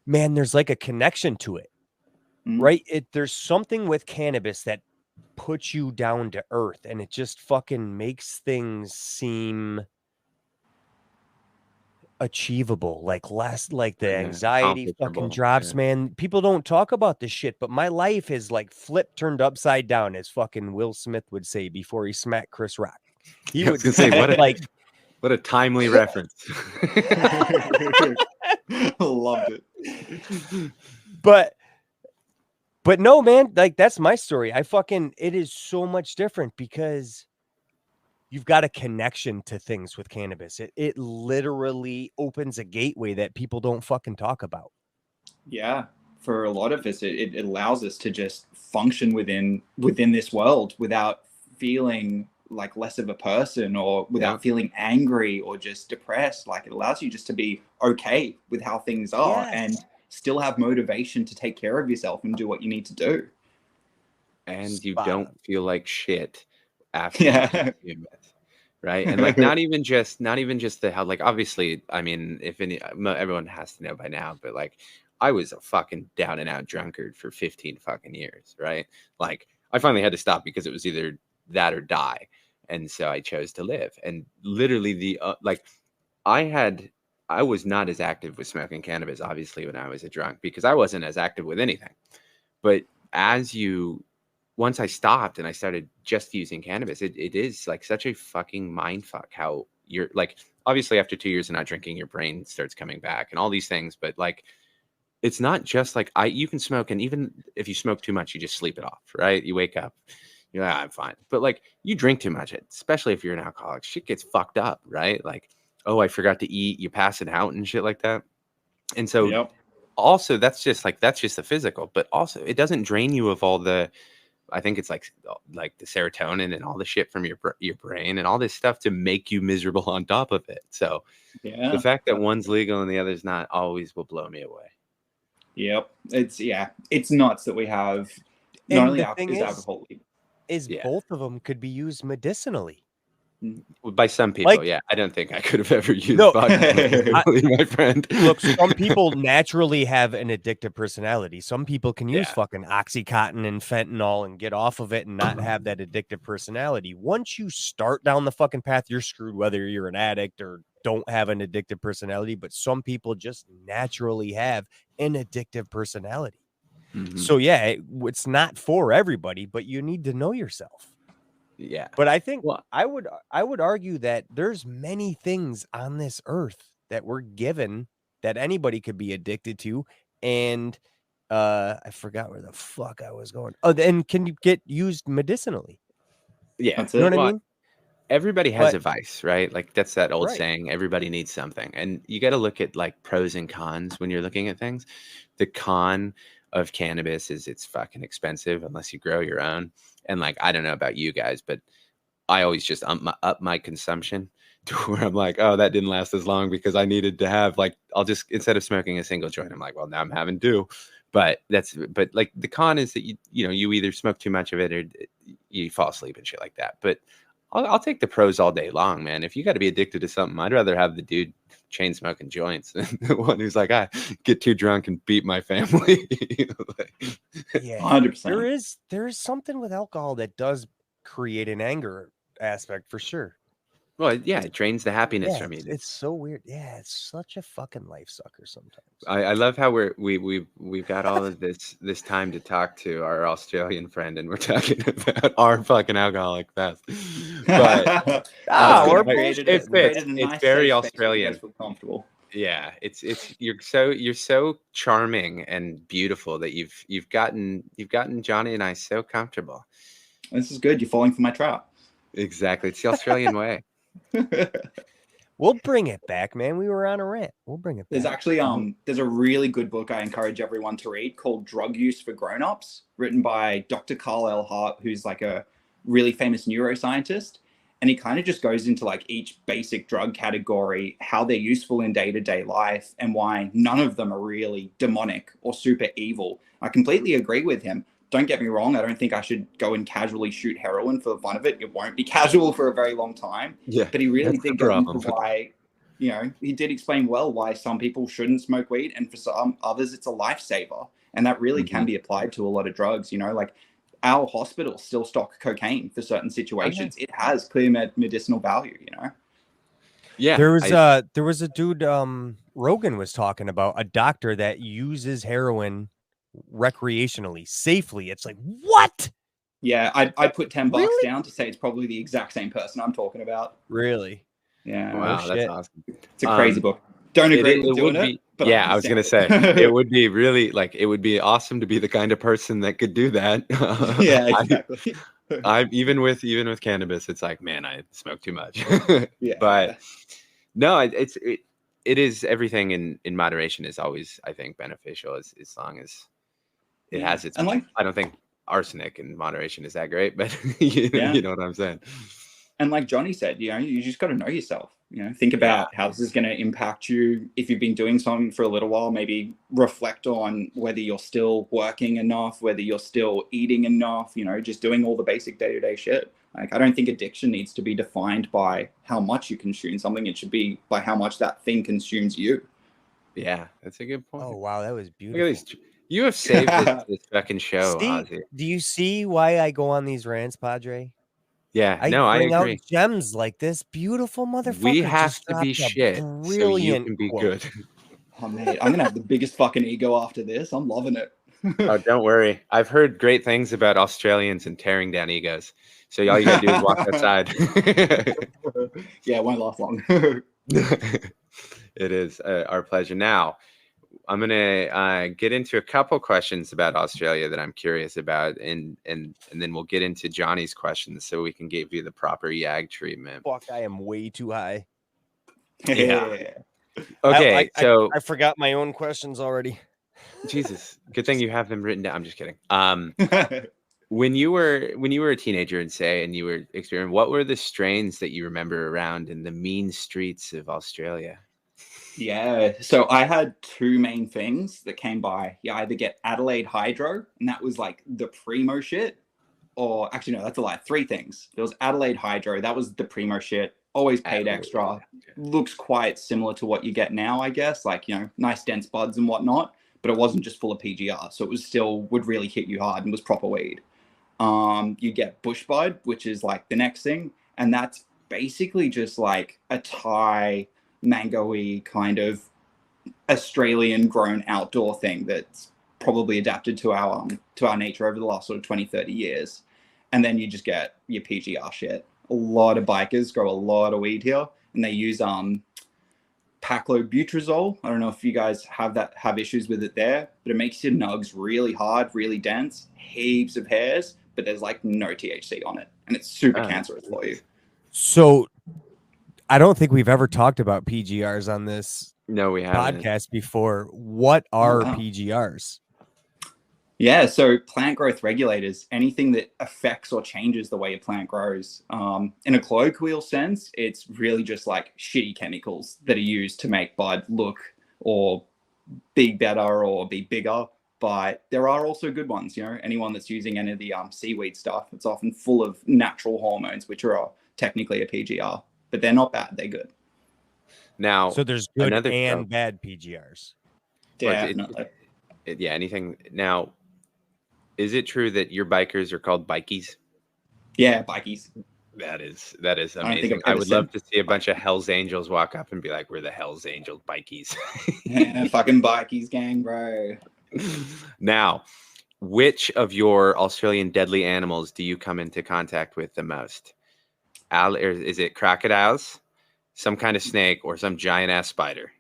man, there's like a connection to it, right? There's something with cannabis that puts you down to earth, and it just fucking makes things seem achievable, like less, like the anxiety fucking drops, man. People don't talk about this shit, but my life is like flipped, turned upside down, as fucking Will Smith would say before he smacked Chris Rock. He would say, what a timely reference. Loved it. But no, man, like that's my story. It is so much different because you've got a connection to things with cannabis. It literally opens a gateway that people don't fucking talk about. Yeah. For a lot of us, it allows us to just function within this world without feeling like less of a person, or without feeling angry or just depressed. Like, it allows you just to be okay with how things are and still have motivation to take care of yourself and do what you need to do. And you don't feel like shit after you consume it, right? And like not even just the how, like, obviously, I mean, if any everyone has to know by now, but like I was a fucking down and out drunkard for 15 fucking years, right? Like I finally had to stop because it was either that or die, and so I chose to live. And literally the like I was not as active with smoking cannabis, obviously, when I was a drunk, because I wasn't as active with anything. But once I stopped and I started just using cannabis, it is like such a fucking mind fuck how you're like, obviously after 2 years of not drinking, your brain starts coming back and all these things. But like, it's not just like you can smoke, and even if you smoke too much, you just sleep it off, right? You wake up, you're like, I'm fine. But like you drink too much, especially if you're an alcoholic, shit gets fucked up, right? Like, oh, I forgot to eat, you pass it out and shit like that. And so also that's just the physical, but also it doesn't drain you of all the, I think it's like the serotonin and all the shit from your brain and all this stuff to make you miserable on top of it. So the fact that one's legal and the other's not always will blow me away. Yep. It's nuts that we have not only alcohol is both of them could be used medicinally. By some people, like, I don't think I could have ever used vodka, my friend. Look, some people naturally have an addictive personality. Some people can use fucking Oxycontin and fentanyl and get off of it and not have that addictive personality. Once you start down the fucking path, you're screwed, whether you're an addict or don't have an addictive personality. But some people just naturally have an addictive personality. Mm-hmm. So it's not for everybody, but you need to know yourself. Yeah. But I think I would argue that there's many things on this earth that we're given that anybody could be addicted to. And I forgot where the fuck I was going. Oh, and can you get used medicinally? Yeah. That's you know what I mean? Everybody has a vice, right? Like that's that old saying, everybody needs something. And you got to look at like pros and cons when you're looking at things. The con of cannabis is it's fucking expensive unless you grow your own. And like, I don't know about you guys, but I always just up my consumption to where I'm like, oh, that didn't last as long because I needed to have like, I'll just, instead of smoking a single joint, I'm like, well, now I'm having two. But like the con is that you either smoke too much of it or you fall asleep and shit like that. But I'll take the pros all day long, man. If you got to be addicted to something, I'd rather have the dude chain smoking joints than the one who's like, I get too drunk and beat my family. 100%. There is something with alcohol that does create an anger aspect for sure. Well, it drains the happiness from you. It's so weird. Yeah, it's such a fucking life sucker sometimes. I love how we've got all of this time to talk to our Australian friend, and we're talking about our fucking alcoholic past. But it's very Australian. Comfortable. Yeah, you're so charming and beautiful that you've gotten Johnny and I so comfortable. This is good. You're falling for my trap. Exactly. It's the Australian way. We'll bring it back, man. We were on a rant. We'll bring it back. There's actually there's a really good book I encourage everyone to read called Drug Use for Grown-Ups, written by Dr. Carl L. Hart, who's like a really famous neuroscientist. And he kind of just goes into like each basic drug category, how they're useful in day-to-day life, and why none of them are really demonic or super evil. I completely agree with him. Don't get me wrong. I don't think I should go and casually shoot heroin for the fun of it. It won't be casual for a very long time. Yeah, but he really did go into why, he did explain well why some people shouldn't smoke weed, and for some others it's a lifesaver. And that really can be applied to a lot of drugs. like our hospitals still stock cocaine for certain situations. It has clear medicinal value. Yeah, there was a dude Rogan was talking about, a doctor that uses heroin recreationally, safely. It's like, what? Yeah, I put $10 down to say it's probably the exact same person I'm talking about. Really? Yeah. Wow, that's awesome. It's a crazy book. Don't agree with doing it. But yeah, I was gonna say it would be really it would be awesome to be the kind of person that could do that. Yeah, exactly. I even with cannabis, it's like, man, I smoke too much. Yeah. But no, it is, everything in moderation is always, I think, beneficial as long as it has its. And I don't think arsenic in moderation is that great, but Yeah. you know what I'm saying. And like Johnny said, you just got to know yourself. Think about how this is going to impact you. If you've been doing something for a little while, maybe reflect on whether you're still working enough, whether you're still eating enough, just doing all the basic day-to-day shit. Like, I don't think addiction needs to be defined by how much you consume something. It should be by how much that thing consumes you. Yeah, that's a good point. Oh, wow. That was Look beautiful. at these. You have saved this fucking show, Ozzy. Do you see why I go on these rants, Padre? Yeah, I no, I bring out agree. gems like this beautiful motherfucker. We have just to be dropped a shit so you brilliant can be quote. good. Oh, mate, I'm going to have the biggest fucking ego after this. I'm loving it. Oh, don't worry. I've heard great things about Australians and tearing down egos. So all you gotta do is walk outside. Yeah, it won't last long. It is our pleasure. Now, I'm gonna get into a couple questions about Australia that I'm curious about, and then we'll get into Johnny's questions so we can give you the proper YAG treatment. Fuck, I am way too high. Yeah. Okay, so I forgot my own questions already. Jesus, good thing you have them written down. I'm just kidding. When you were a teenager and you were experiencing, what were the strains that you remember around in the mean streets of Australia? Yeah, so I had two main things that came by. You either get Adelaide Hydro, and that was like the primo shit, or actually no, that's a lie. Three things. There was Adelaide Hydro, that was the primo shit. Always paid extra. Looks quite similar to what you get now, I guess. Like, nice dense buds and whatnot, but it wasn't just full of PGR, so it was still would really hit you hard and was proper weed. You get Bush Bud, which is like the next thing, and that's basically just like a Thai mango-y kind of Australian grown outdoor thing that's probably adapted to our nature over the last sort of 20-30 years. And then you just get your PGR shit. A lot of bikers grow a lot of weed here, and they use paclobutrazole. I don't know if you guys have issues with it there, but it makes your nugs really hard, really dense, heaps of hairs, but there's like no THC on it, and it's super cancerous for you. So I don't think we've ever talked about PGRs on this we haven't. podcast before. What are PGRs? Yeah, so plant growth regulators, anything that affects or changes the way a plant grows. In a colloquial sense, it's really just like shitty chemicals that are used to make bud look or be better or be bigger. But there are also good ones, anyone that's using any of the seaweed stuff, it's often full of natural hormones, which are technically a PGR, but they're not bad, they're good. Now, so there's good and bad PGRs. Definitely. Yeah, anything. Now, is it true that your bikers are called bikies? Yeah, bikies. That is amazing. I would love to see a bunch of Hell's Angels walk up and be like, "We're the Hell's Angels bikies." Yeah, fucking bikies gang, bro. Now, which of your Australian deadly animals do you come into contact with the most? Is it crocodiles, some kind of snake, or some giant ass spider?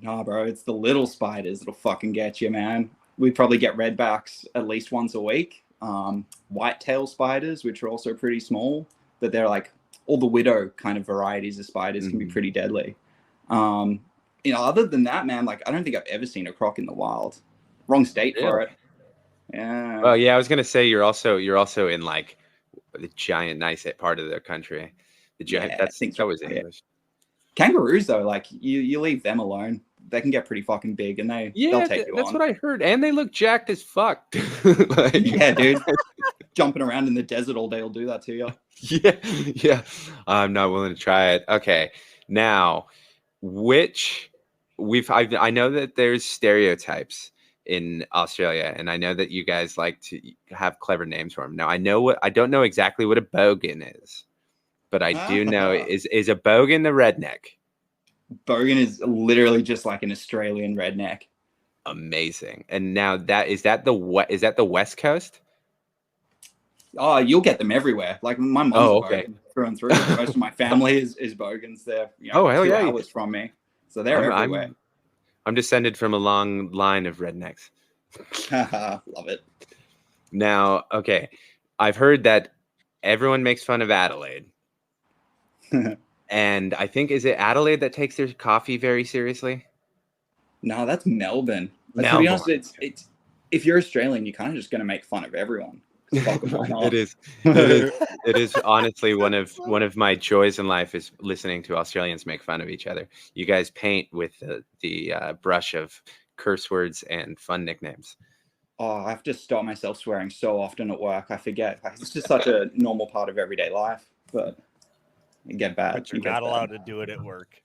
Nah, bro, it's the little spiders that'll fucking get you, man. We probably get redbacks at least once a week. Whitetail spiders, which are also pretty small, but they're like all the widow kind of varieties of spiders can be pretty deadly. Other than that, man, like I don't think I've ever seen a croc in the wild. Wrong state for it. Yeah. Well, yeah, I was gonna say you're also in like the giant nice part of the country. The giant that's always English. Kangaroos though, like you leave them alone. They can get pretty fucking big, and they'll take you on. That's what I heard, and they look jacked as fuck. Yeah, dude. Jumping around in the desert all day will do that to you. Yeah. I'm not willing to try it. Okay, now I know that there's stereotypes in Australia, and I know that you guys like to have clever names for them. Now, I don't know exactly what a bogan is, but I do know is a bogan the redneck. Bogan is literally just like an Australian redneck. Amazing. And now is that the West Coast? Oh, you'll get them everywhere. Like my mom's bogan through and through. Most of my family is bogans. They're 2 hours from me, so they're everywhere. I'm descended from a long line of rednecks. Love it. Now, okay, I've heard that everyone makes fun of Adelaide. And I think, is it Adelaide that takes their coffee very seriously? No, that's Melbourne. To be honest, it's if you're Australian, you're kind of just going to make fun of everyone. Fuck 'em, why not? It is. It is. It is honestly one of my joys in life is listening to Australians make fun of each other. You guys paint with the brush of curse words and fun nicknames. Oh, I have to stop myself swearing so often at work. I forget. It's just such a normal part of everyday life, but it get bad. But you're not allowed to do it at work.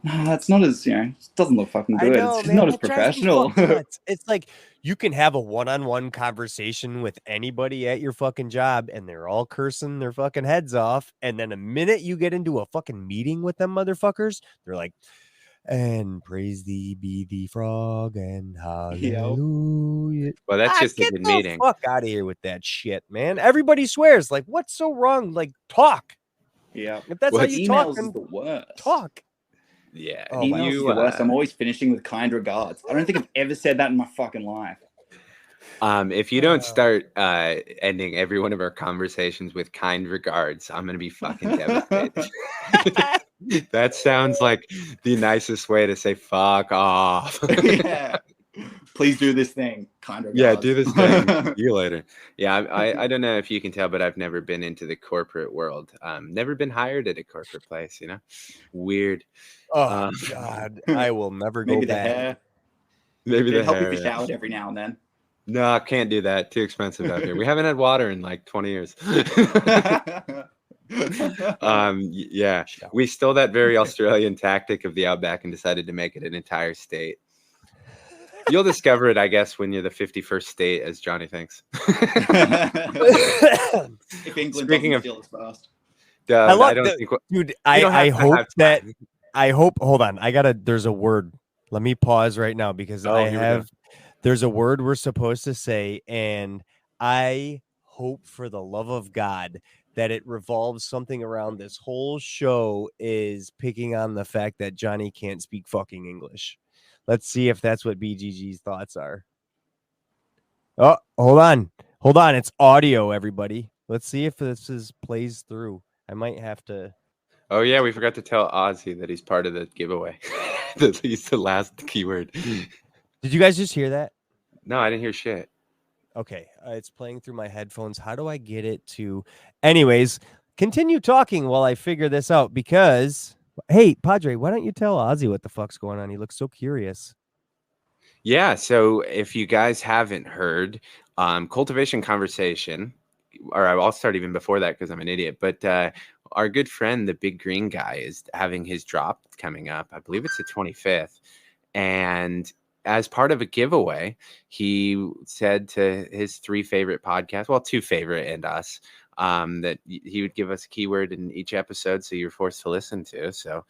No, it's not as, it doesn't look fucking I good. know, It's man, not as that drives me professional. fucking nuts. It's like you can have a one-on-one conversation with anybody at your fucking job and they're all cursing their fucking heads off. And then a minute you get into a fucking meeting with them motherfuckers, they're like, and praise thee be the frog and hallelujah. Well, that's just a Get good the meeting. fuck out of here with that shit, man. Everybody swears. Like, what's so wrong? Like, talk. Yeah. If that's how you talk, Emails then is the worst. talk. Yeah. Oh, my Emails is the worst. I'm always finishing with kind regards. I don't think I've ever said that in my fucking life. If you don't start ending every one of our conversations with kind regards, I'm gonna be fucking devastated. That sounds like the nicest way to say fuck off. Yeah. Please do this thing. Kind regards. Yeah, do this thing. See you later. Yeah, I don't know if you can tell, but I've never been into the corporate world. Never been hired at a corporate place, Weird. Oh God, I will never go Maybe the back. hair. Maybe the It'd help hair. if you showered every now and then. No, I can't do that. Too expensive out here. We haven't had water in like 20 years. Yeah, we stole that very Australian tactic of the outback and decided to make it an entire state. You'll discover it, I guess, when you're the 51st state, as Johnny thinks. If England Speaking doesn't of- steal us first. I love don't that, think dude. you don't I have to hope have that. time. I hope. Hold on. There's a word. Let me pause right now because Oh, here we go. there's a word we're supposed to say, and I hope for the love of God that it revolves something around this whole show is picking on the fact that Johnny can't speak fucking English. Let's see if that's what BGG's thoughts are. Oh, hold on. It's audio, everybody. Let's see if this plays through. I might have to. Oh yeah, we forgot to tell Aussie that he's part of the giveaway. That he's the last keyword. Did you guys just hear that? No, I didn't hear shit. Okay, it's playing through my headphones. How do I get it to? Anyways, continue talking while I figure this out because, hey, Padre, why don't you tell Ozzy what the fuck's going on? He looks so curious. Yeah, so if you guys haven't heard, Cultivation Conversation, or I'll start even before that because I'm an idiot, but our good friend, the Big Green Guy, is having his drop coming up. I believe it's the 25th. And as part of a giveaway, he said to his 3 favorite podcasts, well, 2 favorite and us, that he would give us a keyword in each episode so you're forced to listen to. So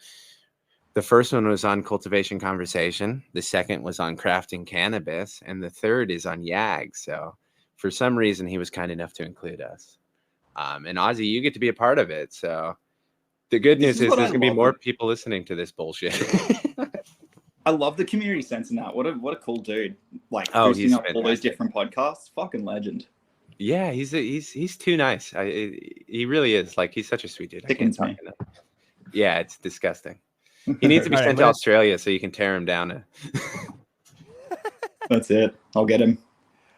the first one was on Cultivation Conversation. The second was on crafting cannabis. And the third is on YAG. So for some reason, he was kind enough to include us. And Ozzy, you get to be a part of it. So the good news is there's going to be more people listening to this bullshit. I love the community sense in that. What a cool dude. Like, he's up all those fantastic. different podcasts. Fucking legend. Yeah, he's too nice. He really is. Like, he's such a sweet dude. I can't talk enough. Yeah, it's disgusting. He needs to be sent to Australia so you can tear him down. That's it. I'll get him.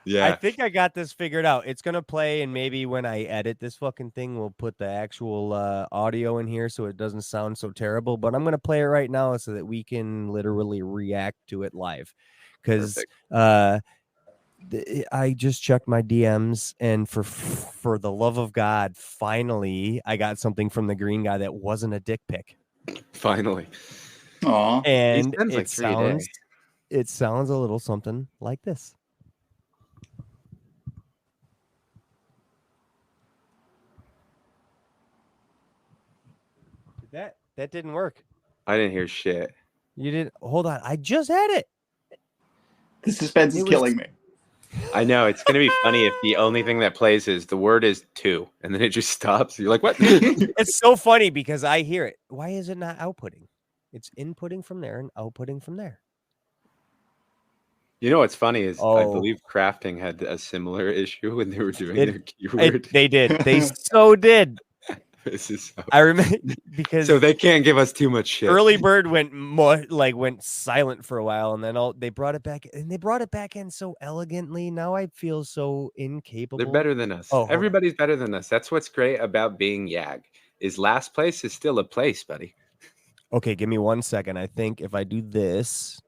Yeah. I think I got this figured out. It's going to play, and maybe when I edit this fucking thing, we'll put the actual audio in here so it doesn't sound so terrible. But I'm going to play it right now so that we can literally react to it live. Because I just checked my DMs, and for the love of God, finally, I got something from the green guy that wasn't a dick pic. Finally. Aw. And He like 3 a day. it sounds a little something like this. That didn't work. I didn't hear shit. You didn't. Hold on. I just had it. The suspense is killing me. I know. It's going to be funny if the only thing that plays is the word is 2, and then it just stops. You're like, what? It's so funny because I hear it. Why is it not outputting? It's inputting from there and outputting from there. You know what's funny is I believe crafting had a similar issue when they were doing their keyword. They did. They so did. This is I remember because so they can't give us too much shit. Early Bird went went silent for a while, and then they brought it back, and they brought it back in so elegantly. Now I feel so incapable. They're better than us. Oh, everybody's better than us. That's what's great about being YAG. Is last place is still a place, buddy. Okay, give me 1 second. I think if I do this.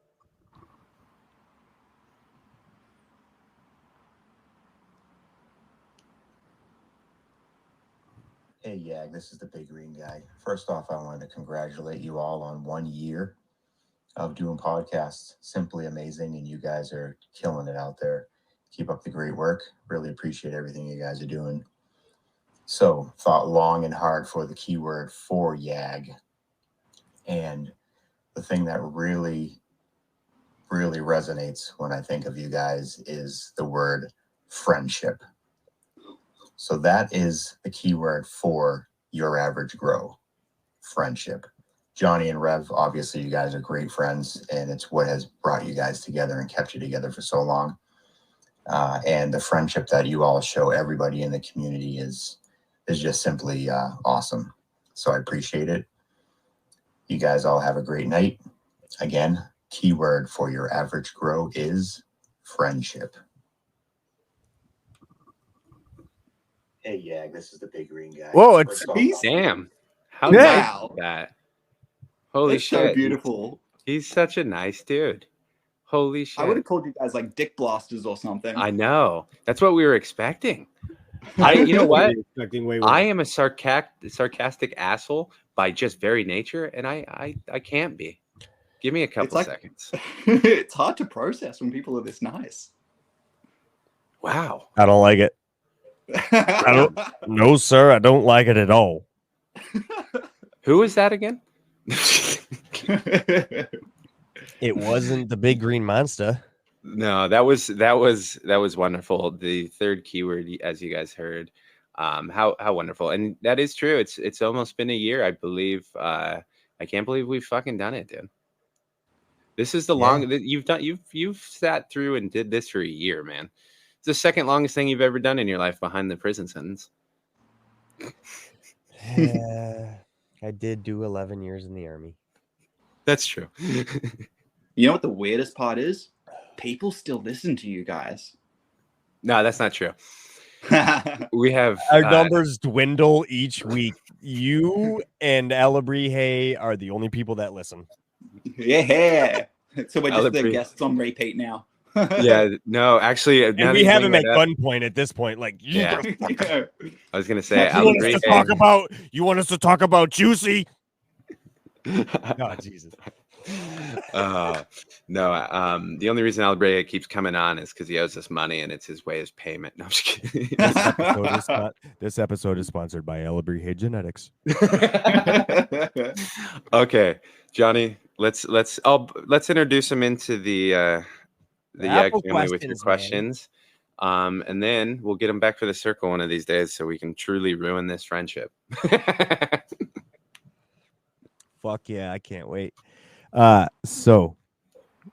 Hey, Yag, this is the Big Green Guy. First off, I wanted to congratulate you all on 1 year of doing podcasts. Simply amazing, and you guys are killing it out there. Keep up the great work. Really appreciate everything you guys are doing. So, thought long and hard for the keyword for Yag. And the thing that really resonates when I think of you guys is the word friendship. So that is the keyword for your average grow, friendship. Johnny and Rev, obviously you guys are great friends, and it's what has brought you guys together and kept you together for so long. And the friendship that you all show everybody in the community is just simply awesome. So I appreciate it. You guys all have a great night. Again, keyword for your average grow is friendship. Hey, Yag, this is the Big Green Guy. Whoa, it's Damn. How Yeah. nice is that? Holy That's shit. so beautiful. He's such a nice dude. Holy shit. I would have called you guys like dick blasters or something. I know. That's what we were expecting. You know what? Expecting way I am a sarcastic asshole by just very nature, and I can't be. Give me a couple seconds. It's hard to process when people are this nice. Wow. I don't like it. I don't. No, sir, I don't like it at all. Who is that again? It wasn't the Big Green Monster. No, that was wonderful. The third keyword, as you guys heard, how wonderful, and that is true. It's almost been a year, I believe. I can't believe we've fucking done it, dude. This is the long that you've done. You've sat through and did this for a year, man. It's the second longest thing you've ever done in your life behind the prison sentence. I did do 11 years in the Army. That's true. You know what the weirdest part is? People still listen to you guys. No, that's not true. We have our numbers dwindle each week. You and Alabrije are the only people that listen. Yeah. So we're just the guests on repeat now. Yeah, no, actually, and we have him at gunpoint at this point. Like, yeah, I was gonna say, you want us to talk about Juicy? Oh, Jesus. No, the only reason Alabrea keeps coming on is because he owes us money and it's his way of payment. No, I'm just kidding. This episode is sponsored by Alabrije Genetics. Okay, Johnny, let's introduce him into the YAG family with your questions. And then we'll get him back for the circle one of these days so we can truly ruin this friendship. Fuck yeah, I can't wait. So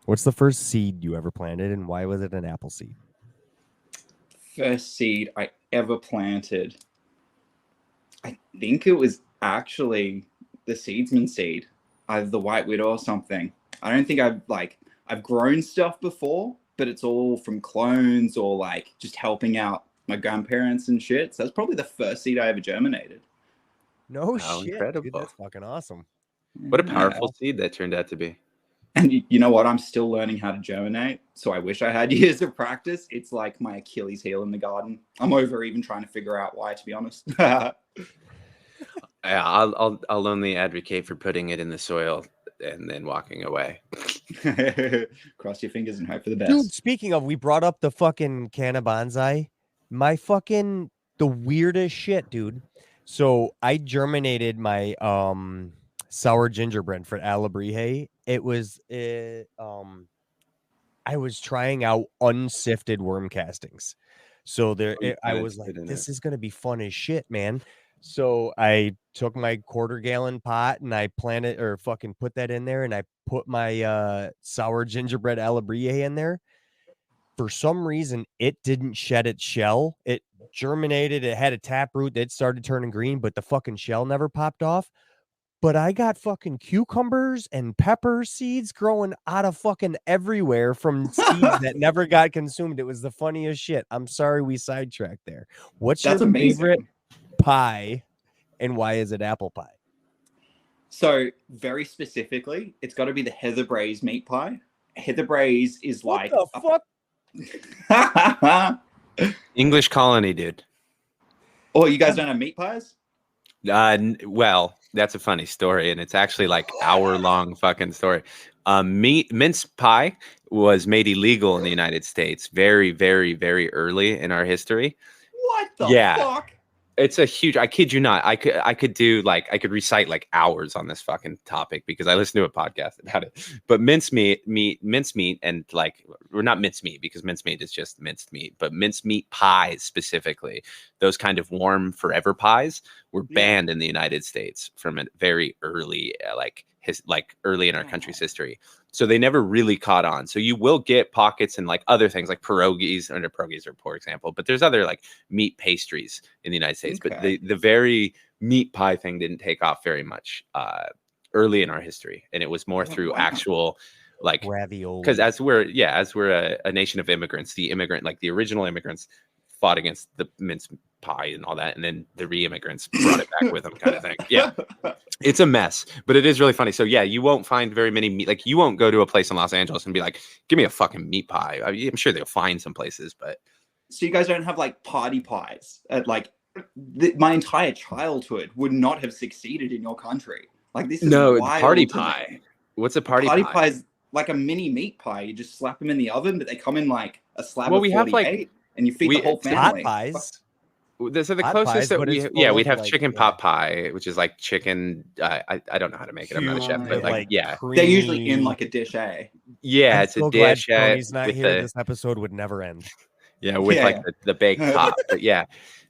what's the first seed you ever planted and why was it an apple seed? First seed I ever planted. I think it was actually the seedsman seed, either the white widow or something. I don't think I've grown stuff before, but it's all from clones or like just helping out my grandparents and shit. So that's probably the first seed I ever germinated. No shit, incredible. Dude, that's fucking awesome. What a powerful seed that turned out to be. And you know what? I'm still learning how to germinate. So I wish I had years of practice. It's like my Achilles heel in the garden. I'm over even trying to figure out why, to be honest. Yeah, I'll only advocate for putting it in the soil and then walking away. Cross your fingers and hope for the best. Dude, speaking of, we brought up the fucking canna bonsai. The weirdest shit, dude. So I germinated my sour gingerbread for Alabrije. It was I was trying out unsifted worm castings. So I was like, this is gonna be fun as shit, man. So I took my quarter-gallon pot and I planted or fucking put that in there, and I put my sour gingerbread Alabrije in there. for some reason, it didn't shed its shell. It germinated. It had a taproot that started turning green, but the fucking shell never popped off. But I got fucking cucumbers and pepper seeds growing out of fucking everywhere from seeds that never got consumed. It was the funniest shit. I'm sorry we sidetracked there. What's That's your amazing. favorite pie and why is it apple pie? So very specifically, it's got to be the Heather Braise meat pie. Heather Braise is What like the fuck? English colony, dude. Oh, you guys don't have meat pies? Well, that's a funny story, and it's actually like hour-long fucking story. Mince pie was made illegal in the United States very, very, very early in our history. What the fuck? It's a huge, I kid you not. I could recite like hours on this fucking topic because I listened to a podcast about it. But mincemeat, and like, or not mincemeat because mincemeat is just minced meat, but mincemeat pies specifically, those kind of warm forever pies were banned in the United States from a very early, early in our country's history. So they never really caught on. So you will get pockets and like other things like pierogies are a poor example, but there's other like meat pastries in the United States. Okay. But the very meat pie thing didn't take off very much early in our history. And it was more through actual like ravioli. Because as we're a nation of immigrants, the original immigrants fought against the mince pie and all that, and then the re-immigrants brought it back with them, kind of thing. Yeah, it's a mess, but it is really funny. So yeah, you won't find very many meat. Like you won't go to a place in Los Angeles and be like, "Give me a fucking meat pie." I'm sure they'll find some places, but so you guys don't have like party pies. My entire childhood would not have succeeded in your country. Like this is wild party to pie. me. What's a party Party pie? pie is like a mini meat pie. You just slap them in the oven, but they come in like a slab Well, of we 48, have, like- and you feed the whole family. Hot pies. So the Hot closest pies, that but it's we'd full of, have like, chicken pot pie, which is like chicken. I don't know how to make it. I'm not a chef, but Like they're usually in like a dish A. Yeah, I'm it's so a glad dish. Tony's not with here. the- This episode would never end. like the baked top. But yeah,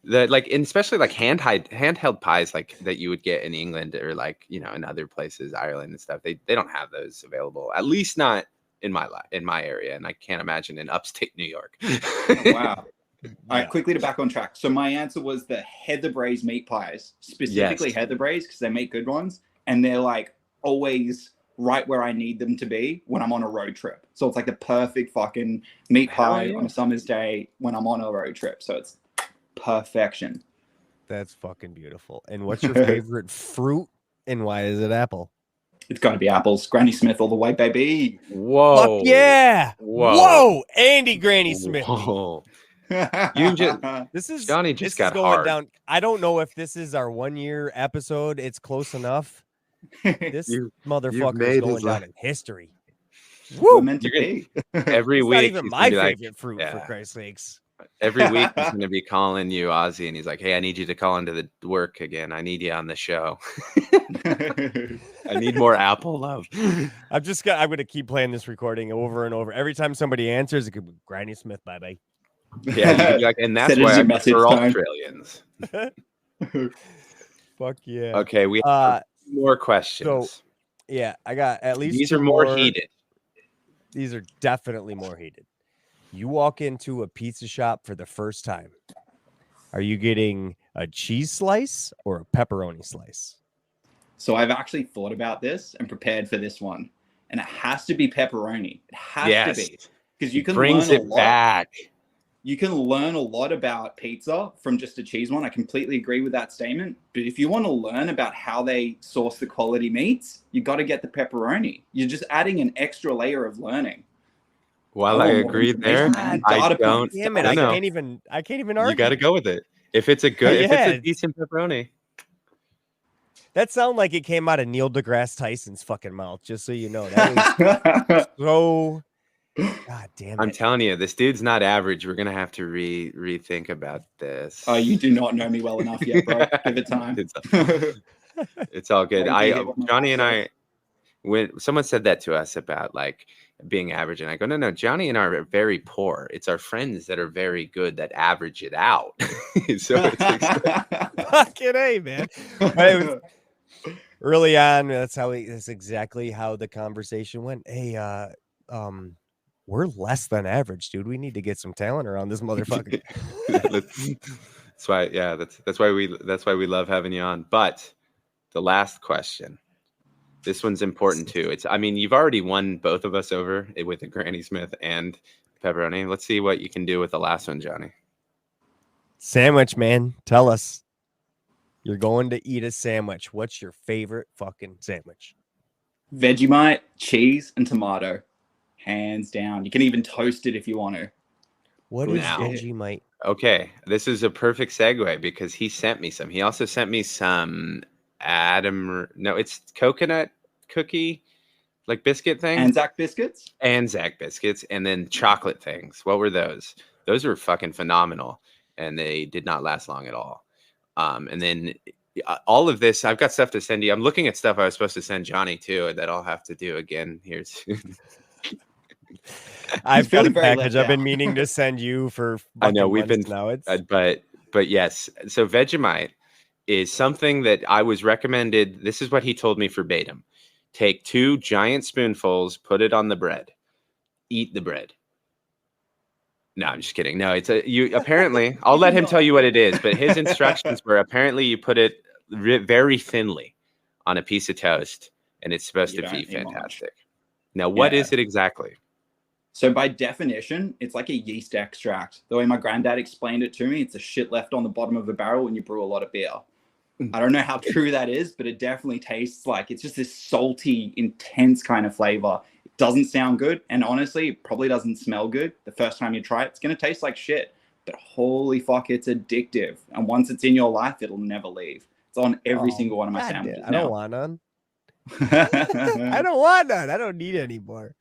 and especially like handheld pies like that you would get in England or like in other places, Ireland and stuff. They don't have those available. At least not in my area, and I can't imagine in upstate New York. Wow. All right, quickly to back on track. So my answer was the Heather Braise meat pies, specifically Yes. Heather Braise, because they make good ones, and they're like always right where I need them to be when I'm on a road trip. So it's like the perfect fucking meat pie on a summer's day when I'm on a road trip. So it's perfection. That's fucking beautiful. And what's your favorite fruit and why is it apple? It's got to be apples. Granny Smith all the way, baby. Whoa! Fuck yeah! Whoa! Andy Granny Smith. Whoa. This is Johnny just this got is going hard. down. I don't know if this is our 1 year episode. It's close enough. This motherfucker is made going his down life. in history. We're meant to You're be. Every It's week, not even he's my gonna be favorite like, fruit, yeah. for Christ's sakes. Every week he's going to be calling you Aussie, and he's like, "Hey, I need you to call into the work again. I need you on the show. I need more Apple love." I'm going to keep playing this recording over and over. Every time somebody answers, it could be Granny Smith. Bye bye. Yeah, you could be like, and that's Set it as why I your message prefer time. Australians. Fuck yeah. Okay, we have more questions. Yeah, I got at least These two are more heated. These are definitely more heated. You walk into a pizza shop for the first time. Are you getting a cheese slice or a pepperoni slice? So I've actually thought about this and prepared for this one. And it has to be pepperoni. It has to be. Because you can brings learn a it lot. back. You can learn a lot about pizza from just a cheese one. I completely agree with that statement. But if you want to learn about how they source the quality meats, you got to get the pepperoni. You're just adding an extra layer of learning. While I agree there, I don't. Damn it! know. I can't even argue. You got to go with it. If it's a good, if it's a decent pepperoni. That sounded like it came out of Neil deGrasse Tyson's fucking mouth. Just so you know, that was so. God damn it! I'm telling you, this dude's not average. We're gonna have to rethink about this. Oh, you do not know me well enough yet, bro. Give it time. It's all good. Johnny and I, when someone said that to us about like being average, and I go, no, Johnny and I are very poor. It's our friends that are very good that average it out. So it's like, fucking A, man. Early on, that's exactly how the conversation went. Hey, We're less than average, dude. We need to get some talent around this motherfucker. That's why, yeah, that's why we love having you on. But the last question, this one's important too. I mean, you've already won both of us over with the Granny Smith and pepperoni. Let's see what you can do with the last one, Johnny. Sandwich, man. Tell us. You're going to eat a sandwich. What's your favorite fucking sandwich? Vegemite, cheese, and tomato. Hands down. You can even toast it if you want to. What is Now. Vegemite? Okay, this is a perfect segue because he sent me some. He also sent me some it's coconut cookie, like biscuit thing. Anzac biscuits? Anzac biscuits, and then chocolate things. What were those? Those were fucking phenomenal, and they did not last long at all. And then all of this, I've got stuff to send you. I'm looking at stuff I was supposed to send Johnny too that I'll have to do again here soon. I've got a very package left I've been out. meaning to send you for I know we've months been now. It's but yes. So Vegemite is something that I was recommended. This is what he told me verbatim. Take 2 giant spoonfuls, put it on the bread, eat the bread. No, I'm just kidding. No, apparently I'll let him tell you what it is, but his instructions were apparently you put it very thinly on a piece of toast and it's supposed to be fantastic. Now, what is it exactly? So by definition, it's like a yeast extract. The way my granddad explained it to me, it's a shit left on the bottom of a barrel when you brew a lot of beer. I don't know how true that is, but it definitely tastes like it's just this salty, intense kind of flavor. It doesn't sound good. And honestly, it probably doesn't smell good. The first time you try it, it's going to taste like shit. But holy fuck, it's addictive. And once it's in your life, it'll never leave. It's on every single one of my sandwiches. I don't want none. I don't want none. I don't need any more.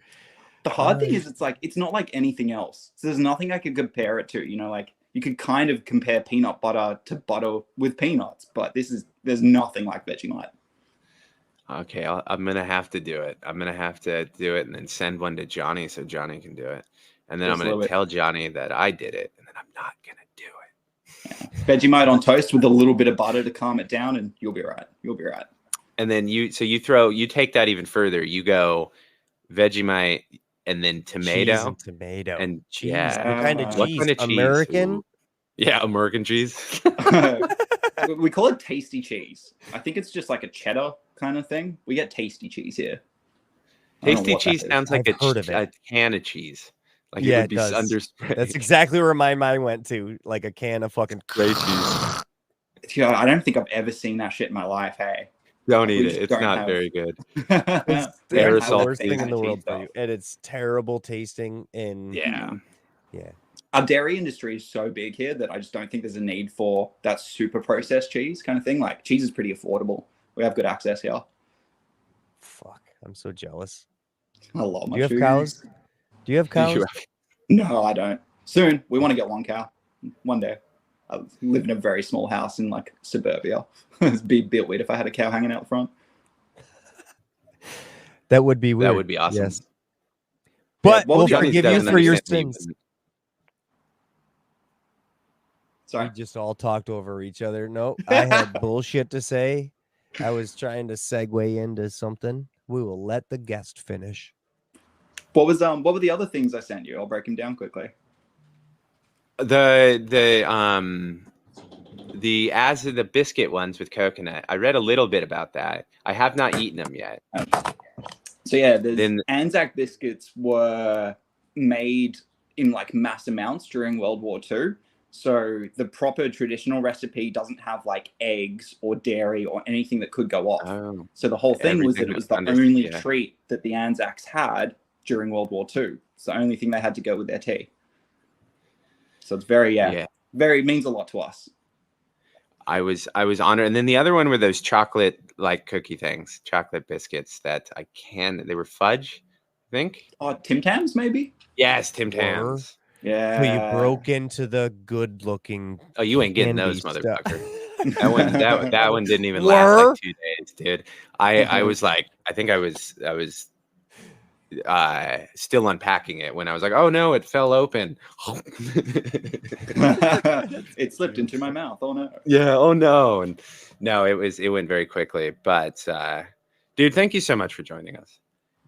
The hard thing is it's not like anything else. So there's nothing I could compare it to. You know, like you could kind of compare peanut butter to butter with peanuts, but there's nothing like Vegemite. Okay, I'm going to have to do it. I'm going to have to do it and then send one to Johnny so Johnny can do it. And then I'm going to tell Johnny that I did it and then I'm not going to do it. Yeah. Vegemite on toast with a little bit of butter to calm it down and you'll be right. You'll be right. And then you take that even further. You go Vegemite and then tomato. And cheese. Yeah. What kind of cheese? What kind of cheese? American? Ooh. Yeah, American cheese. We call it tasty cheese. I think it's just like a cheddar kind of thing. We get tasty cheese here. Tasty cheese sounds like a can of cheese. Like it would be under spray. That's exactly where my mind went to. Like a can of fucking spray cheese. Yeah, I don't think I've ever seen that shit in my life. Hey. Don't eat it. It's not very good. It's the worst thing in the world for you. And it's terrible tasting. And yeah. Our dairy industry is so big here that I just don't think there's a need for that super processed cheese kind of thing. Like cheese is pretty affordable. We have good access here. Fuck. I'm so jealous. I love my Do you have cows? Do you have cows? No, I don't. Soon. We want to get one cow. One day. I live in a very small house in like suburbia. It'd be a bit weird if I had a cow hanging out front. That would be weird. That would be awesome. Yes. But we'll Johnny forgive you for your sins. Sorry. We just all talked over each other. No, I had bullshit to say. I was trying to segue into something. We will let the guest finish. What were the other things I sent you? I'll break them down quickly. The biscuit ones with coconut. I read a little bit about that. I have not eaten them yet. So yeah, Anzac biscuits were made in like mass amounts during World War II. So the proper traditional recipe doesn't have like eggs or dairy or anything that could go off. Oh, so the whole thing was that it was the only treat that the Anzacs had during World War II. It's the only thing they had to go with their tea. So it's very means a lot to us. I was honored. And then the other one were those chocolate like cookie things, chocolate biscuits that they were fudge, I think. Oh, Tim Tams maybe? Yes, Tim Tams. Yeah. So you broke into the good looking. Oh, you ain't getting those, motherfucker. that one didn't even last like 2 days, dude. I was like, I think I was still unpacking it when I was like, oh no, it fell open. It slipped into my mouth. Oh no. Yeah. Oh no. And no, it went very quickly. But dude, thank you so much for joining us.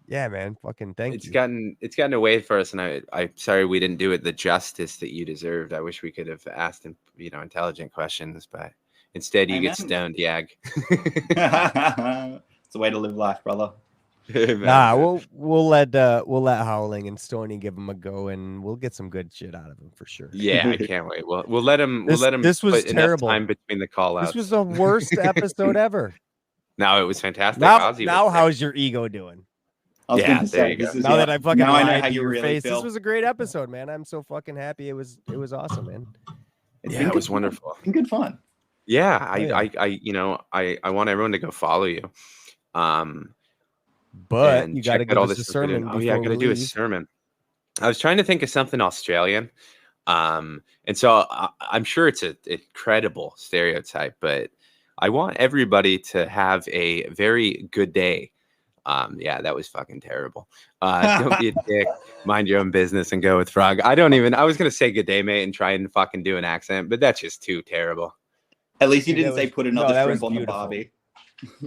Yeah, man. Fucking thank It's you. gotten away for us, and I'm sorry we didn't do it the justice that you deserved. I wish we could have asked him, intelligent questions, but instead you get Amen. stoned, Yag. It's a way to live life, brother. Amen, Nah, man. we'll let Howling and Stony give him a go, and we'll get some good shit out of him for sure. Yeah, I can't wait. We'll let him. This was put enough terrible. time between the call outs. This was the worst episode ever. No, it was fantastic. Now, Ozzy now was there. how's your ego doing? I was Yeah, going to there say, you go. this is Now that I fucking now I know lied how to you your really face, feel. this was a great episode, man. I'm so fucking happy. It was awesome, man. It's Yeah, been it was good fun. wonderful. It's been good fun. Yeah, yeah. I want everyone to go follow you. But and you got to check out give all us this a stuff we're doing. sermon Oh yeah, I before got to we do a leave. sermon. I was trying to think of something Australian. And so I'm sure it's an incredible stereotype, but I want everybody to have a very good day. Yeah, that was fucking terrible. Don't be a dick, mind your own business and go with Frog. I was going to say good day, mate, and try and fucking do an accent, but that's just too terrible. At least you Dude, didn't that say was- put no, another that was shrimp on the beautiful. barbie.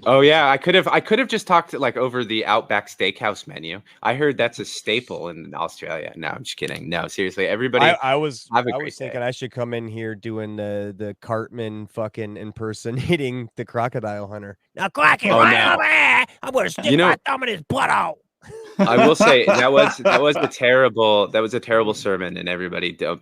Oh yeah, I could have just talked like over the Outback Steakhouse menu. I heard that's a staple in Australia. No, I'm just kidding. No, seriously, everybody. I was have a I great was thinking day. I should come in here doing the Cartman fucking impersonating the crocodile hunter. Now, Quacky, Oh, right no. over here. I'm gonna stick You know- my thumb in his butt out. I will say that was a terrible sermon, and everybody don't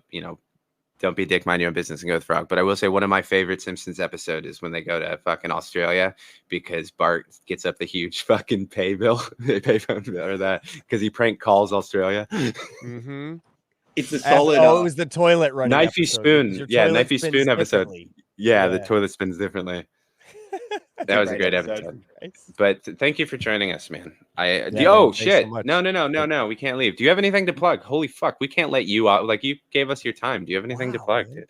be a dick, mind your own business and go with Frog. But I will say one of my favorite Simpsons episode is when they go to fucking Australia because Bart gets up the huge fucking payphone bill or that because he prank calls Australia. Mm-hmm. It's a solid. it was the toilet running Knifey episode, spoon. because your Yeah, toilet knifey spins spoon episode. differently. Yeah, the Yeah. toilet spins differently. That's That was a great episode. Nice. But thank you for joining us, man. man, Oh thanks so shit! much. No, we can't leave. Do you have anything to plug? Holy fuck, we can't let you out. Like you gave us your time. Do you have anything to Wow, plug, man. dude?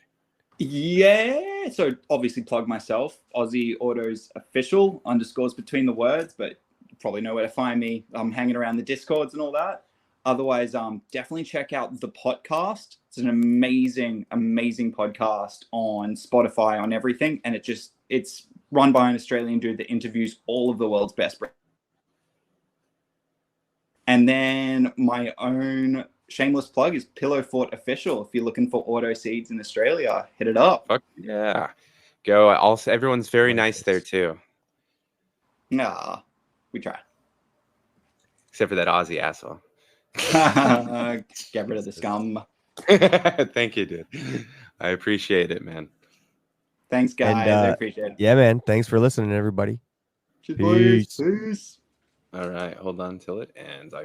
Yeah. So obviously plug myself, Aussie Autos official _ between the words, but you probably know where to find me. I'm hanging around the Discords and all that. Otherwise, definitely check out the podcast. It's an amazing, amazing podcast on Spotify, on everything. And it's run by an Australian dude that interviews all of the world's best brands. And then my own shameless plug is Pillow Fort Official. If you're looking for auto seeds in Australia, hit it up. Fuck yeah, go. Also, everyone's very nice there Nice. too, Nah, we try. except for that Aussie asshole. Get rid of the scum. Thank you, dude. I appreciate it, man. Thanks, guys. And, I appreciate it. Yeah, man. Thanks for listening, everybody. Cheers, boys. Peace. Peace. All right, hold on till it ends. I